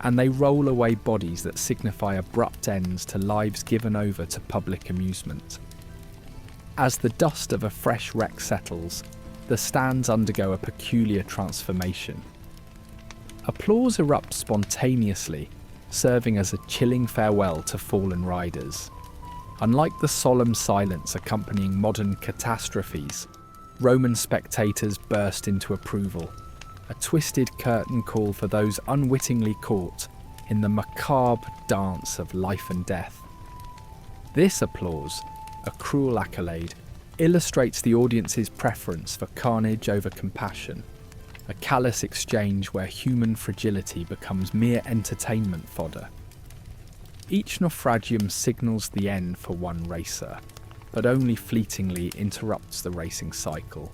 and they roll away bodies that signify abrupt ends to lives given over to public amusement. As the dust of a fresh wreck settles, the stands undergo a peculiar transformation. Applause erupts spontaneously, serving as a chilling farewell to fallen riders. Unlike the solemn silence accompanying modern catastrophes, Roman spectators burst into approval, a twisted curtain call for those unwittingly caught in the macabre dance of life and death. This applause, a cruel accolade, illustrates the audience's preference for carnage over compassion, a callous exchange where human fragility becomes mere entertainment fodder. Each naufragium signals the end for one racer, but only fleetingly interrupts the racing cycle.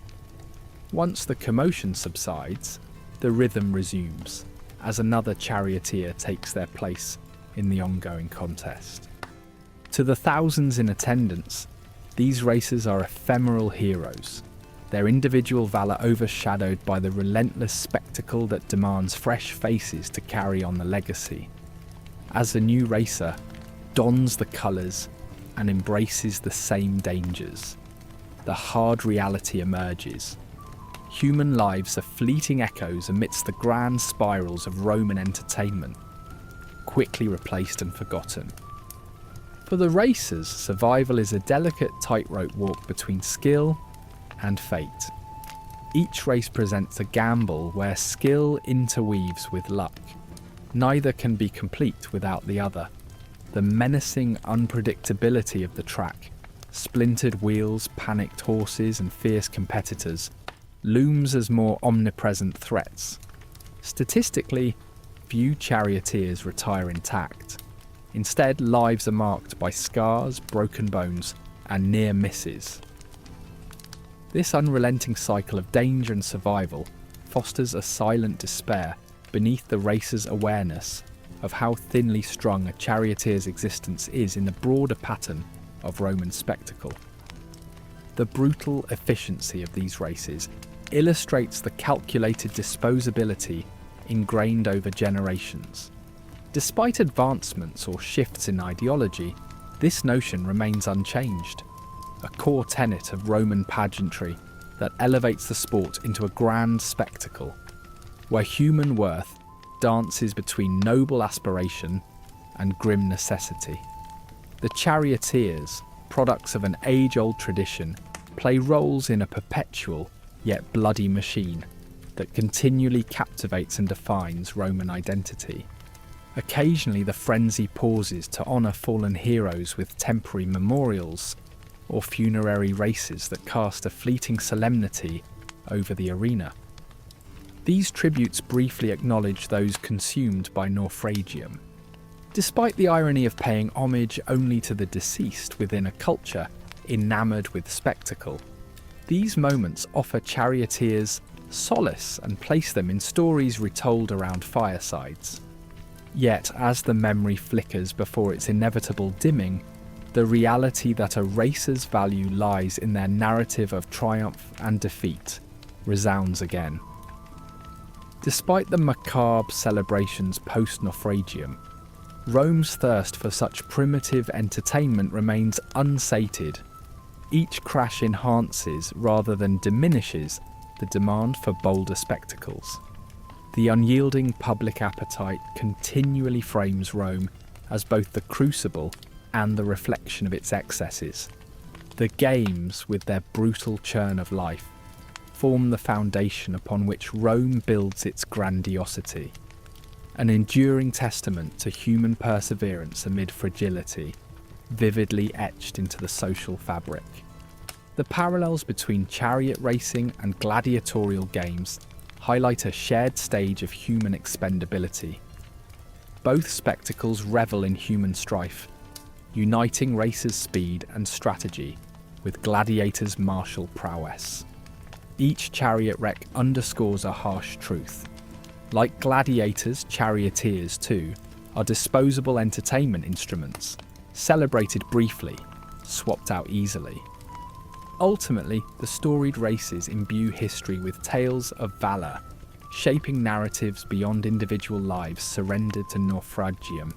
Once the commotion subsides, the rhythm resumes, as another charioteer takes their place in the ongoing contest. To the thousands in attendance, these racers are ephemeral heroes, their individual valour overshadowed by the relentless spectacle that demands fresh faces to carry on the legacy. As a new racer dons the colours and embraces the same dangers, the hard reality emerges. Human lives are fleeting echoes amidst the grand spirals of Roman entertainment, quickly replaced and forgotten. For the racers, survival is a delicate tightrope walk between skill and fate. Each race presents a gamble where skill interweaves with luck. Neither can be complete without the other. The menacing unpredictability of the track, splintered wheels, panicked horses, and fierce competitors looms as more omnipresent threats. Statistically, few charioteers retire intact. Instead, lives are marked by scars, broken bones, and near misses. This unrelenting cycle of danger and survival fosters a silent despair beneath the racer's awareness of how thinly strung a charioteer's existence is in the broader pattern of Roman spectacle. The brutal efficiency of these races illustrates the calculated disposability ingrained over generations. Despite advancements or shifts in ideology, this notion remains unchanged, a core tenet of Roman pageantry that elevates the sport into a grand spectacle, where human worth dances between noble aspiration and grim necessity. The charioteers, products of an age-old tradition, play roles in a perpetual yet bloody machine that continually captivates and defines Roman identity. Occasionally the frenzy pauses to honour fallen heroes with temporary memorials or funerary races that cast a fleeting solemnity over the arena. These tributes briefly acknowledge those consumed by naufragium. Despite the irony of paying homage only to the deceased within a culture enamoured with spectacle, these moments offer charioteers solace and place them in stories retold around firesides. Yet, as the memory flickers before its inevitable dimming, the reality that a racer's value lies in their narrative of triumph and defeat resounds again. Despite the macabre celebrations post-naufragium, Rome's thirst for such primitive entertainment remains unsated. Each crash enhances rather than diminishes the demand for bolder spectacles. The unyielding public appetite continually frames Rome as both the crucible and the reflection of its excesses. The games, with their brutal churn of life, form the foundation upon which Rome builds its grandiosity. an enduring testament to human perseverance amid fragility, vividly etched into the social fabric. The parallels between chariot racing and gladiatorial games highlight a shared stage of human expendability. Both spectacles revel in human strife, uniting racers' speed and strategy with gladiators' martial prowess. Each chariot wreck underscores a harsh truth. Like gladiators, charioteers too are disposable entertainment instruments, celebrated briefly, swapped out easily. Ultimately, the storied races imbue history with tales of valour, shaping narratives beyond individual lives surrendered to naufragium.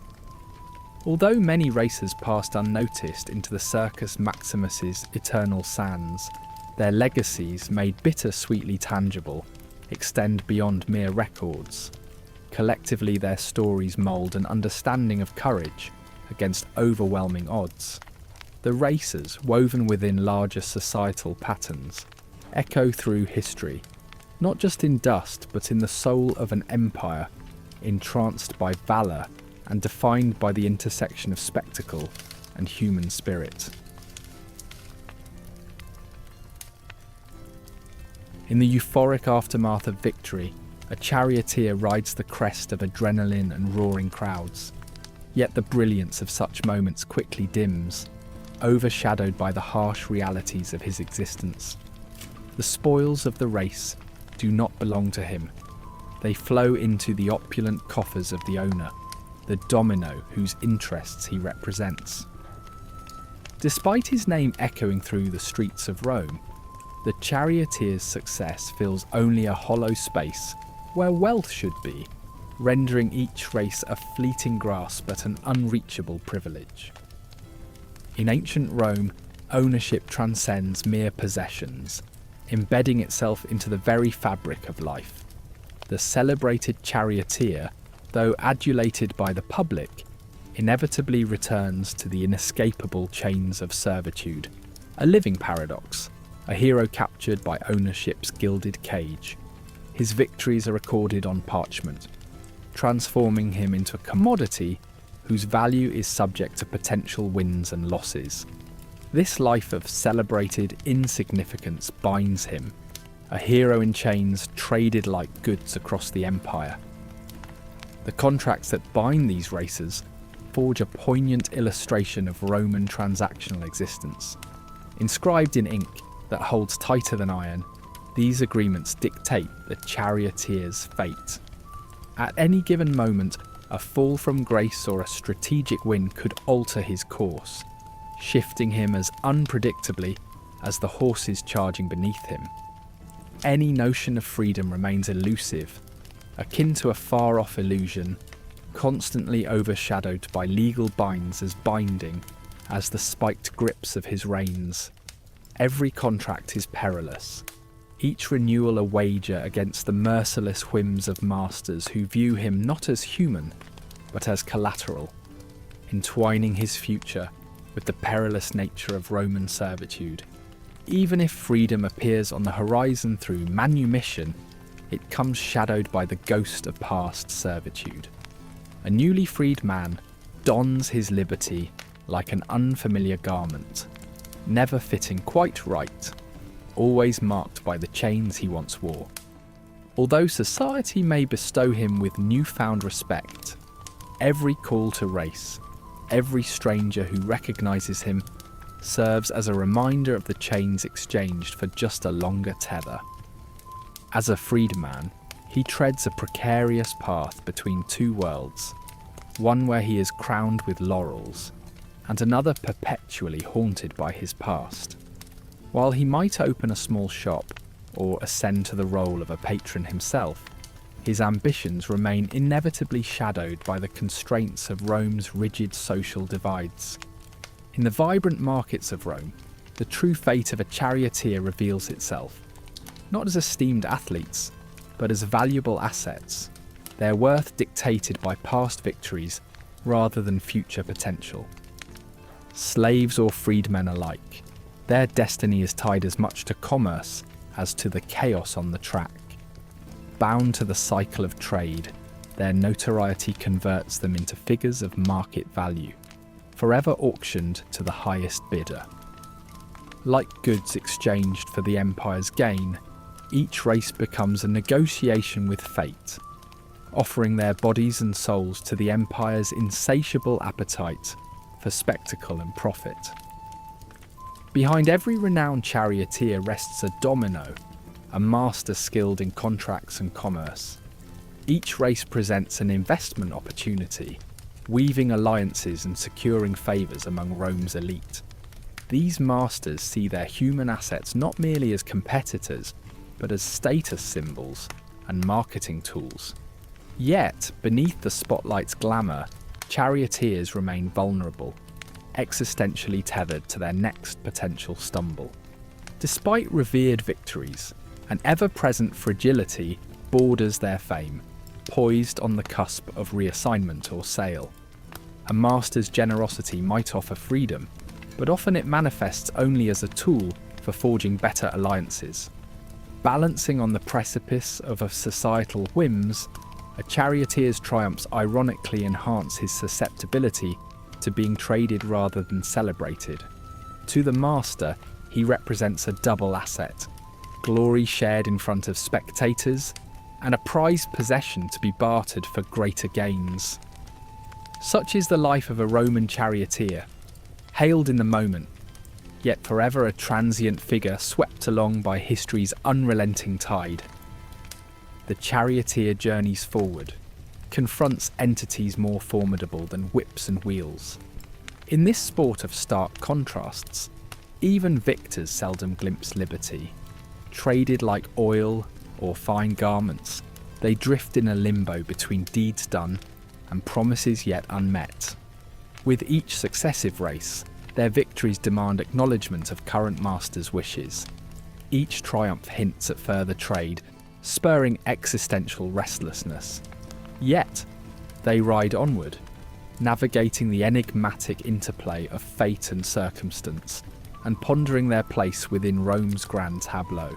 Although many races passed unnoticed into the Circus Maximus's eternal sands, their legacies, made bittersweetly tangible, extend beyond mere records. Collectively, their stories mould an understanding of courage against overwhelming odds. The races, woven within larger societal patterns, echo through history, not just in dust but in the soul of an empire, entranced by valour and defined by the intersection of spectacle and human spirit. In the euphoric aftermath of victory, a charioteer rides the crest of adrenaline and roaring crowds. Yet the brilliance of such moments quickly dims, overshadowed by the harsh realities of his existence. The spoils of the race do not belong to him. They flow into the opulent coffers of the owner, the domino whose interests he represents. Despite his name echoing through the streets of Rome, the charioteer's success fills only a hollow space where wealth should be, rendering each race a fleeting grasp at an unreachable privilege. In ancient Rome, ownership transcends mere possessions, embedding itself into the very fabric of life. The celebrated charioteer, though adulated by the public, inevitably returns to the inescapable chains of servitude, a living paradox, a hero captured by ownership's gilded cage. His victories are recorded on parchment, transforming him into a commodity whose value is subject to potential wins and losses. This life of celebrated insignificance binds him, a hero in chains traded like goods across the empire. The contracts that bind these racers forge a poignant illustration of Roman transactional existence. Inscribed in ink that holds tighter than iron, these agreements dictate the charioteer's fate. At any given moment, a fall from grace or a strategic win could alter his course, shifting him as unpredictably as the horses charging beneath him. Any notion of freedom remains elusive, akin to a far-off illusion, constantly overshadowed by legal binds as binding as the spiked grips of his reins. Every contract is perilous, each renewal a wager against the merciless whims of masters who view him not as human, but as collateral, entwining his future with the perilous nature of Roman servitude. Even if freedom appears on the horizon through manumission, it comes shadowed by the ghost of past servitude. A newly freed man dons his liberty like an unfamiliar garment, never fitting quite right, always marked by the chains he once wore. Although society may bestow him with newfound respect, every call to race, every stranger who recognises him, serves as a reminder of the chains exchanged for just a longer tether. As a freedman, he treads a precarious path between two worlds, one where he is crowned with laurels, and another perpetually haunted by his past. While he might open a small shop or ascend to the role of a patron himself, his ambitions remain inevitably shadowed by the constraints of Rome's rigid social divides. In the vibrant markets of Rome, the true fate of a charioteer reveals itself, not as esteemed athletes, but as valuable assets, their worth dictated by past victories rather than future potential. Slaves or freedmen alike, their destiny is tied as much to commerce as to the chaos on the track. Bound to the cycle of trade, their notoriety converts them into figures of market value, forever auctioned to the highest bidder. Like goods exchanged for the Empire's gain, each race becomes a negotiation with fate, offering their bodies and souls to the Empire's insatiable appetite for spectacle and profit. Behind every renowned charioteer rests a domino, a master skilled in contracts and commerce. Each race presents an investment opportunity, weaving alliances and securing favours among Rome's elite. These masters see their human assets not merely as competitors, but as status symbols and marketing tools. Yet, beneath the spotlight's glamour, charioteers remain vulnerable, existentially tethered to their next potential stumble. Despite revered victories, an ever-present fragility borders their fame, poised on the cusp of reassignment or sale. A master's generosity might offer freedom, but often it manifests only as a tool for forging better alliances. Balancing on the precipice of societal whims, a charioteer's triumphs ironically enhance his susceptibility to being traded rather than celebrated. To the master, he represents a double asset: glory shared in front of spectators, and a prized possession to be bartered for greater gains. Such is the life of a Roman charioteer, hailed in the moment, yet forever a transient figure swept along by history's unrelenting tide. The charioteer journeys forward, confronts entities more formidable than whips and wheels. In this sport of stark contrasts, even victors seldom glimpse liberty. Traded like oil or fine garments, they drift in a limbo between deeds done and promises yet unmet. With each successive race, their victories demand acknowledgement of current masters' wishes. Each triumph hints at further trade, spurring existential restlessness. Yet, they ride onward, navigating the enigmatic interplay of fate and circumstance, and pondering their place within Rome's grand tableau.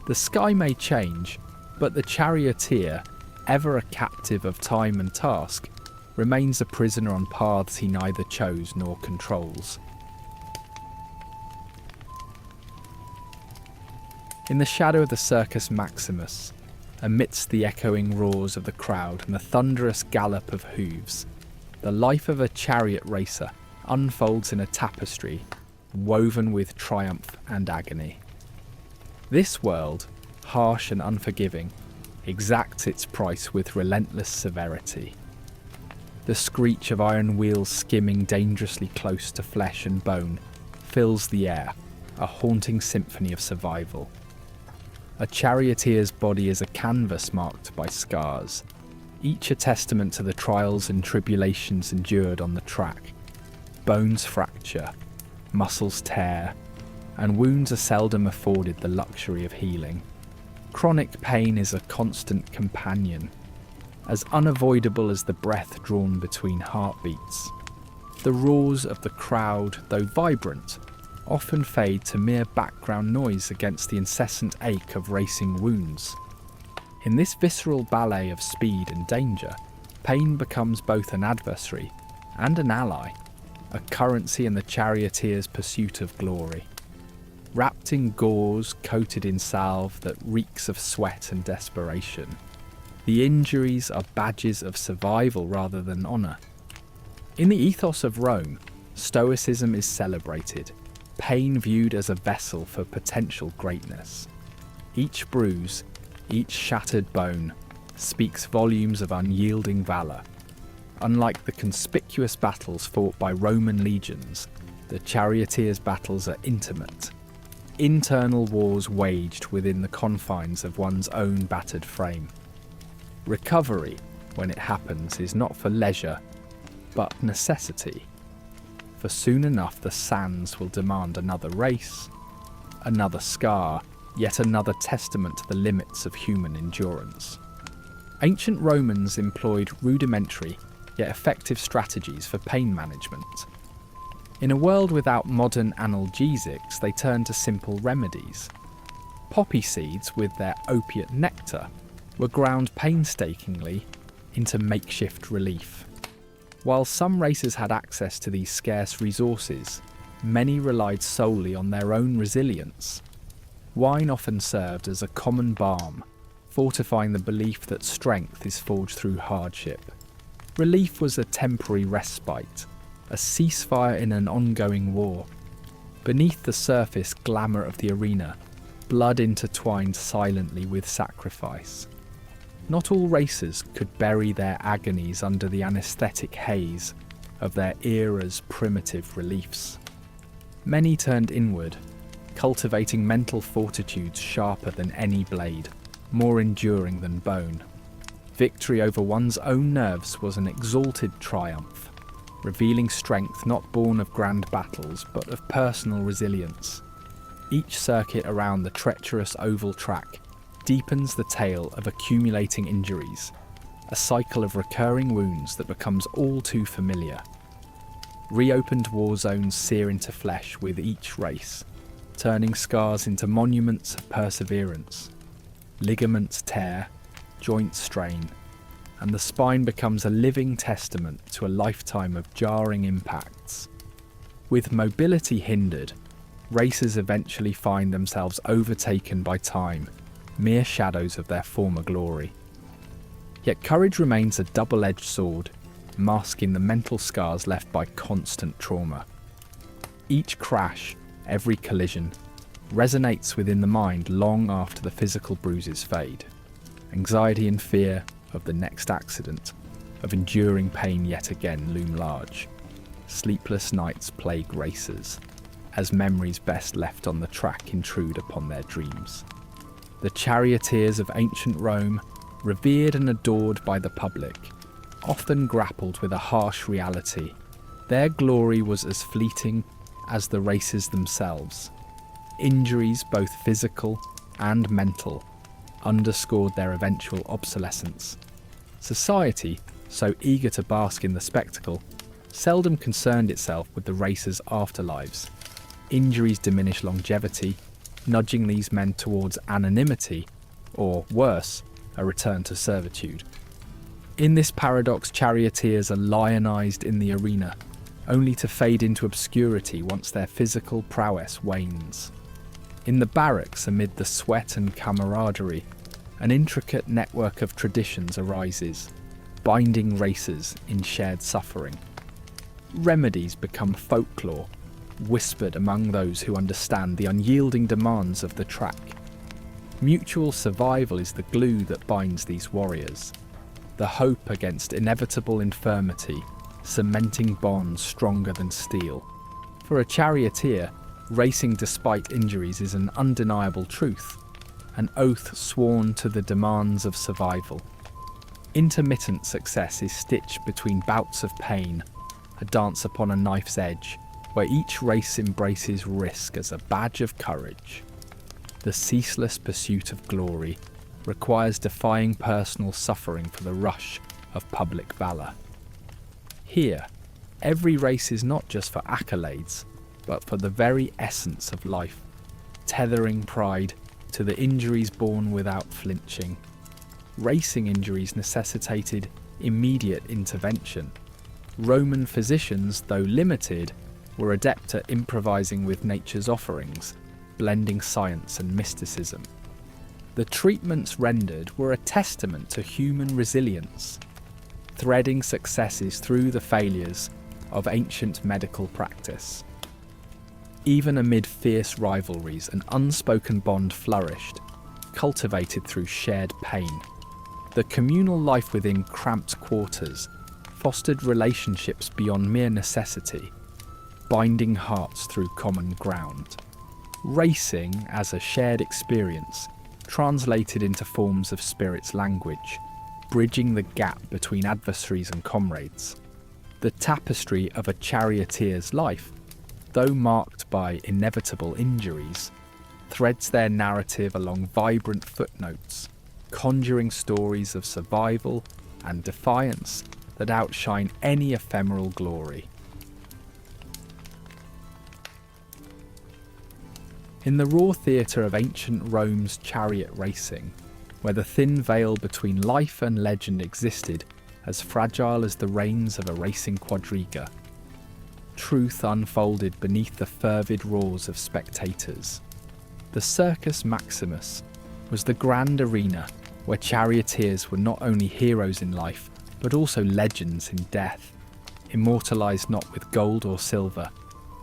The sky may change, but the charioteer, ever a captive of time and task, remains a prisoner on paths he neither chose nor controls. In the shadow of the Circus Maximus, amidst the echoing roars of the crowd and the thunderous gallop of hooves, the life of a chariot racer unfolds in a tapestry woven with triumph and agony. This world, harsh and unforgiving, exacts its price with relentless severity. The screech of iron wheels skimming dangerously close to flesh and bone fills the air, a haunting symphony of survival. A charioteer's body is a canvas marked by scars, each a testament to the trials and tribulations endured on the track. Bones fracture, muscles tear, and wounds are seldom afforded the luxury of healing. Chronic pain is a constant companion, as unavoidable as the breath drawn between heartbeats. The roars of the crowd, though vibrant, often fade to mere background noise against the incessant ache of racing wounds. In this visceral ballet of speed and danger, pain becomes both an adversary and an ally, a currency in the charioteer's pursuit of glory. Wrapped in gauze coated in salve that reeks of sweat and desperation, the injuries are badges of survival rather than honour. In the ethos of Rome, stoicism is celebrated, pain viewed as a vessel for potential greatness. Each bruise, each shattered bone, speaks volumes of unyielding valour. Unlike the conspicuous battles fought by Roman legions, the charioteers' battles are intimate. Internal wars waged within the confines of one's own battered frame. Recovery, when it happens, is not for leisure, but necessity. For soon enough the sands will demand another race, another scar, yet another testament to the limits of human endurance. Ancient Romans employed rudimentary, yet effective strategies for pain management. In a world without modern analgesics, they turned to simple remedies. Poppy seeds, with their opiate nectar, were ground painstakingly, into makeshift relief. While some races had access to these scarce resources, many relied solely on their own resilience. Wine often served as a common balm, fortifying the belief that strength is forged through hardship. Relief was a temporary respite, a ceasefire in an ongoing war. Beneath the surface glamour of the arena, blood intertwined silently with sacrifice. Not all races could bury their agonies under the anaesthetic haze of their era's primitive reliefs. Many turned inward, cultivating mental fortitudes sharper than any blade, more enduring than bone. Victory over one's own nerves was an exalted triumph, revealing strength not born of grand battles but of personal resilience. Each circuit around the treacherous oval track deepens the tale of accumulating injuries, a cycle of recurring wounds that becomes all too familiar. Reopened war zones sear into flesh with each race, turning scars into monuments of perseverance. Ligaments tear, joints strain, and the spine becomes a living testament to a lifetime of jarring impacts. With mobility hindered, races eventually find themselves overtaken by time, mere shadows of their former glory. Yet courage remains a double-edged sword, masking the mental scars left by constant trauma. Each crash, every collision, resonates within the mind long after the physical bruises fade. Anxiety and fear of the next accident, of enduring pain yet again loom large. Sleepless nights plague racers, as memories best left on the track intrude upon their dreams. The charioteers of ancient Rome, revered and adored by the public, often grappled with a harsh reality. Their glory was as fleeting as the races themselves. Injuries, both physical and mental, underscored their eventual obsolescence. Society, so eager to bask in the spectacle, seldom concerned itself with the racers' afterlives. Injuries diminish longevity, nudging these men towards anonymity, or worse, a return to servitude. In this paradox, charioteers are lionised in the arena, only to fade into obscurity once their physical prowess wanes. In the barracks, amid the sweat and camaraderie, an intricate network of traditions arises, binding racers in shared suffering. Remedies become folklore, whispered among those who understand the unyielding demands of the track. Mutual survival is the glue that binds these warriors, the hope against inevitable infirmity, cementing bonds stronger than steel. For a charioteer, racing despite injuries is an undeniable truth, an oath sworn to the demands of survival. Intermittent success is stitched between bouts of pain, a dance upon a knife's edge, where each race embraces risk as a badge of courage. The ceaseless pursuit of glory requires defying personal suffering for the rush of public valour. Here, every race is not just for accolades, but for the very essence of life, tethering pride to the injuries borne without flinching. Racing injuries necessitated immediate intervention. Roman physicians, though limited, were adept at improvising with nature's offerings, blending science and mysticism. The treatments rendered were a testament to human resilience, threading successes through the failures of ancient medical practice. Even amid fierce rivalries, an unspoken bond flourished, cultivated through shared pain. The communal life within cramped quarters fostered relationships beyond mere necessity, binding hearts through common ground. Racing, as a shared experience, translated into forms of spirit's language, bridging the gap between adversaries and comrades. The tapestry of a charioteer's life, though marked by inevitable injuries, threads their narrative along vibrant footnotes, conjuring stories of survival and defiance that outshine any ephemeral glory. In the raw theatre of ancient Rome's chariot racing, where the thin veil between life and legend existed as fragile as the reins of a racing quadriga. Truth unfolded beneath the fervid roars of spectators. The Circus Maximus was the grand arena where charioteers were not only heroes in life, but also legends in death, immortalised not with gold or silver,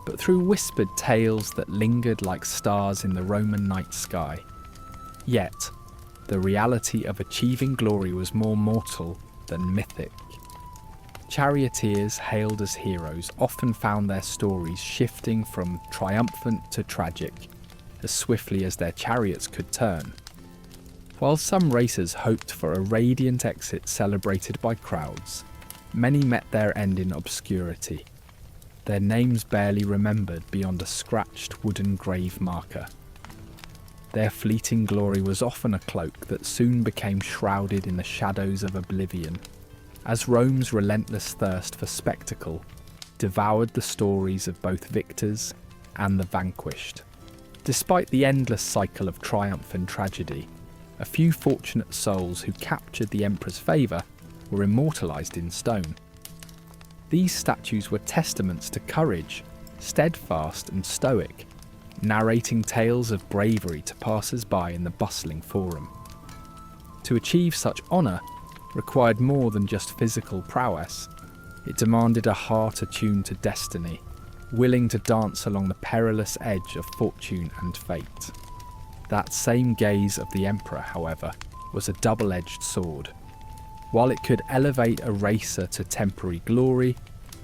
but through whispered tales that lingered like stars in the Roman night sky. Yet, the reality of achieving glory was more mortal than mythic. Charioteers hailed as heroes often found their stories shifting from triumphant to tragic, as swiftly as their chariots could turn. While some racers hoped for a radiant exit celebrated by crowds, many met their end in obscurity, their names barely remembered beyond a scratched wooden grave marker. Their fleeting glory was often a cloak that soon became shrouded in the shadows of oblivion, as Rome's relentless thirst for spectacle devoured the stories of both victors and the vanquished. Despite the endless cycle of triumph and tragedy, a few fortunate souls who captured the emperor's favour were immortalised in stone. These statues were testaments to courage, steadfast and stoic, narrating tales of bravery to passers-by in the bustling forum. To achieve such honour required more than just physical prowess. It demanded a heart attuned to destiny, willing to dance along the perilous edge of fortune and fate. That same gaze of the emperor, however, was a double-edged sword. While it could elevate a racer to temporary glory,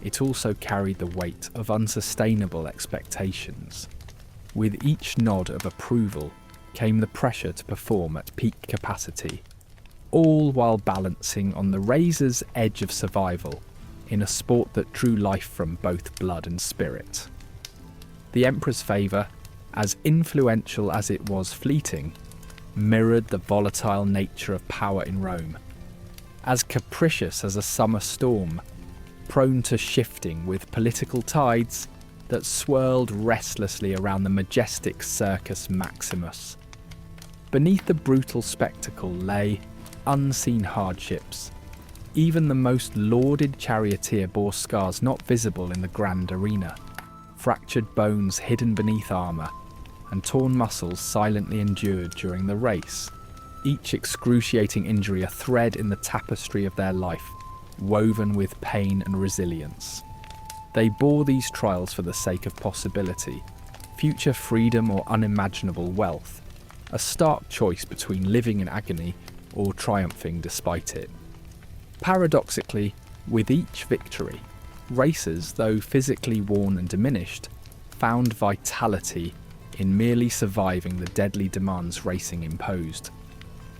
it also carried the weight of unsustainable expectations. With each nod of approval came the pressure to perform at peak capacity, all while balancing on the razor's edge of survival in a sport that drew life from both blood and spirit. The emperor's favour, as influential as it was fleeting, mirrored the volatile nature of power in Rome. As capricious as a summer storm, prone to shifting with political tides that swirled restlessly around the majestic Circus Maximus. Beneath the brutal spectacle lay unseen hardships. Even the most lauded charioteer bore scars not visible in the grand arena, fractured bones hidden beneath armour, and torn muscles silently endured during the race, each excruciating injury a thread in the tapestry of their life, woven with pain and resilience. They bore these trials for the sake of possibility, future freedom or unimaginable wealth, a stark choice between living in agony or triumphing despite it. Paradoxically, with each victory, racers, though physically worn and diminished, found vitality in merely surviving the deadly demands racing imposed.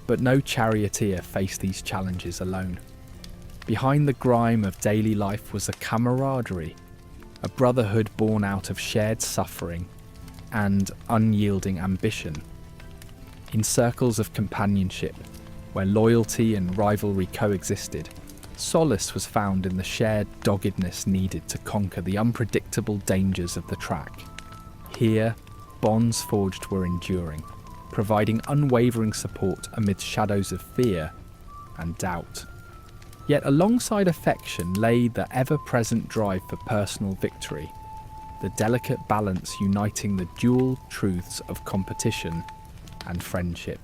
But no charioteer faced these challenges alone. Behind the grime of daily life was a camaraderie, a brotherhood born out of shared suffering and unyielding ambition. In circles of companionship, where loyalty and rivalry coexisted, solace was found in the shared doggedness needed to conquer the unpredictable dangers of the track. Here, bonds forged were enduring, providing unwavering support amid shadows of fear and doubt. Yet alongside affection lay the ever-present drive for personal victory, the delicate balance uniting the dual truths of competition and friendship.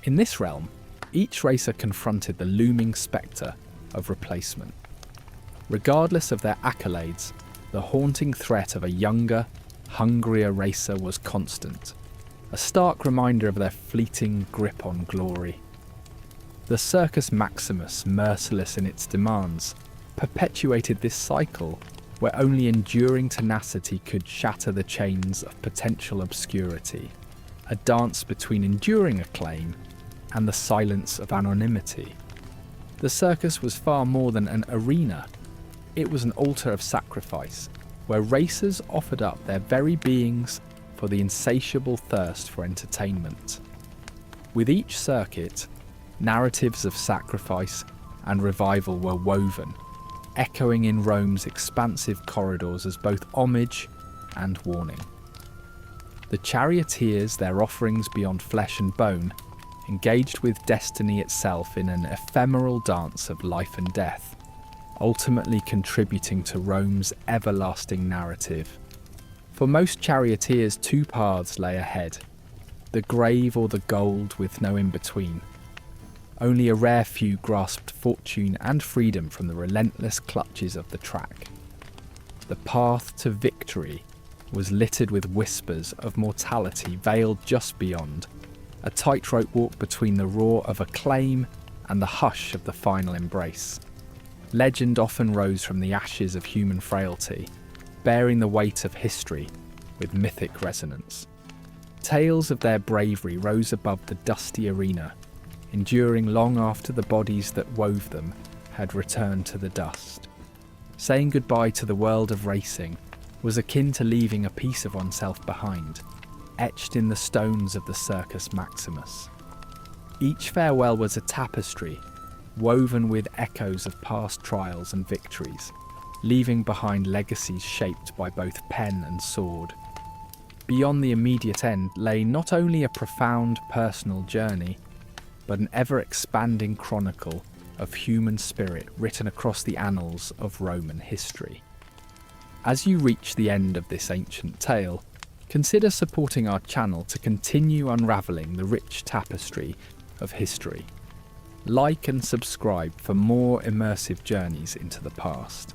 In this realm, each racer confronted the looming spectre of replacement. Regardless of their accolades, the haunting threat of a younger, hungrier racer was constant, a stark reminder of their fleeting grip on glory. The Circus Maximus, merciless in its demands, perpetuated this cycle where only enduring tenacity could shatter the chains of potential obscurity, a dance between enduring acclaim and the silence of anonymity. The circus was far more than an arena. It was an altar of sacrifice, where racers offered up their very beings for the insatiable thirst for entertainment. With each circuit, narratives of sacrifice and revival were woven, echoing in Rome's expansive corridors as both homage and warning. The charioteers, their offerings beyond flesh and bone, engaged with destiny itself in an ephemeral dance of life and death, ultimately contributing to Rome's everlasting narrative. For most charioteers, two paths lay ahead: the grave or the gold, with no in-between. Only a rare few grasped fortune and freedom from the relentless clutches of the track. The path to victory was littered with whispers of mortality veiled just beyond, a tightrope walk between the roar of acclaim and the hush of the final embrace. Legend often rose from the ashes of human frailty, bearing the weight of history with mythic resonance. Tales of their bravery rose above the dusty arena, enduring long after the bodies that wove them had returned to the dust. Saying goodbye to the world of racing was akin to leaving a piece of oneself behind, etched in the stones of the Circus Maximus. Each farewell was a tapestry, woven with echoes of past trials and victories, leaving behind legacies shaped by both pen and sword. Beyond the immediate end lay not only a profound personal journey, but an ever-expanding chronicle of human spirit written across the annals of Roman history. As you reach the end of this ancient tale, consider supporting our channel to continue unravelling the rich tapestry of history. Like and subscribe for more immersive journeys into the past.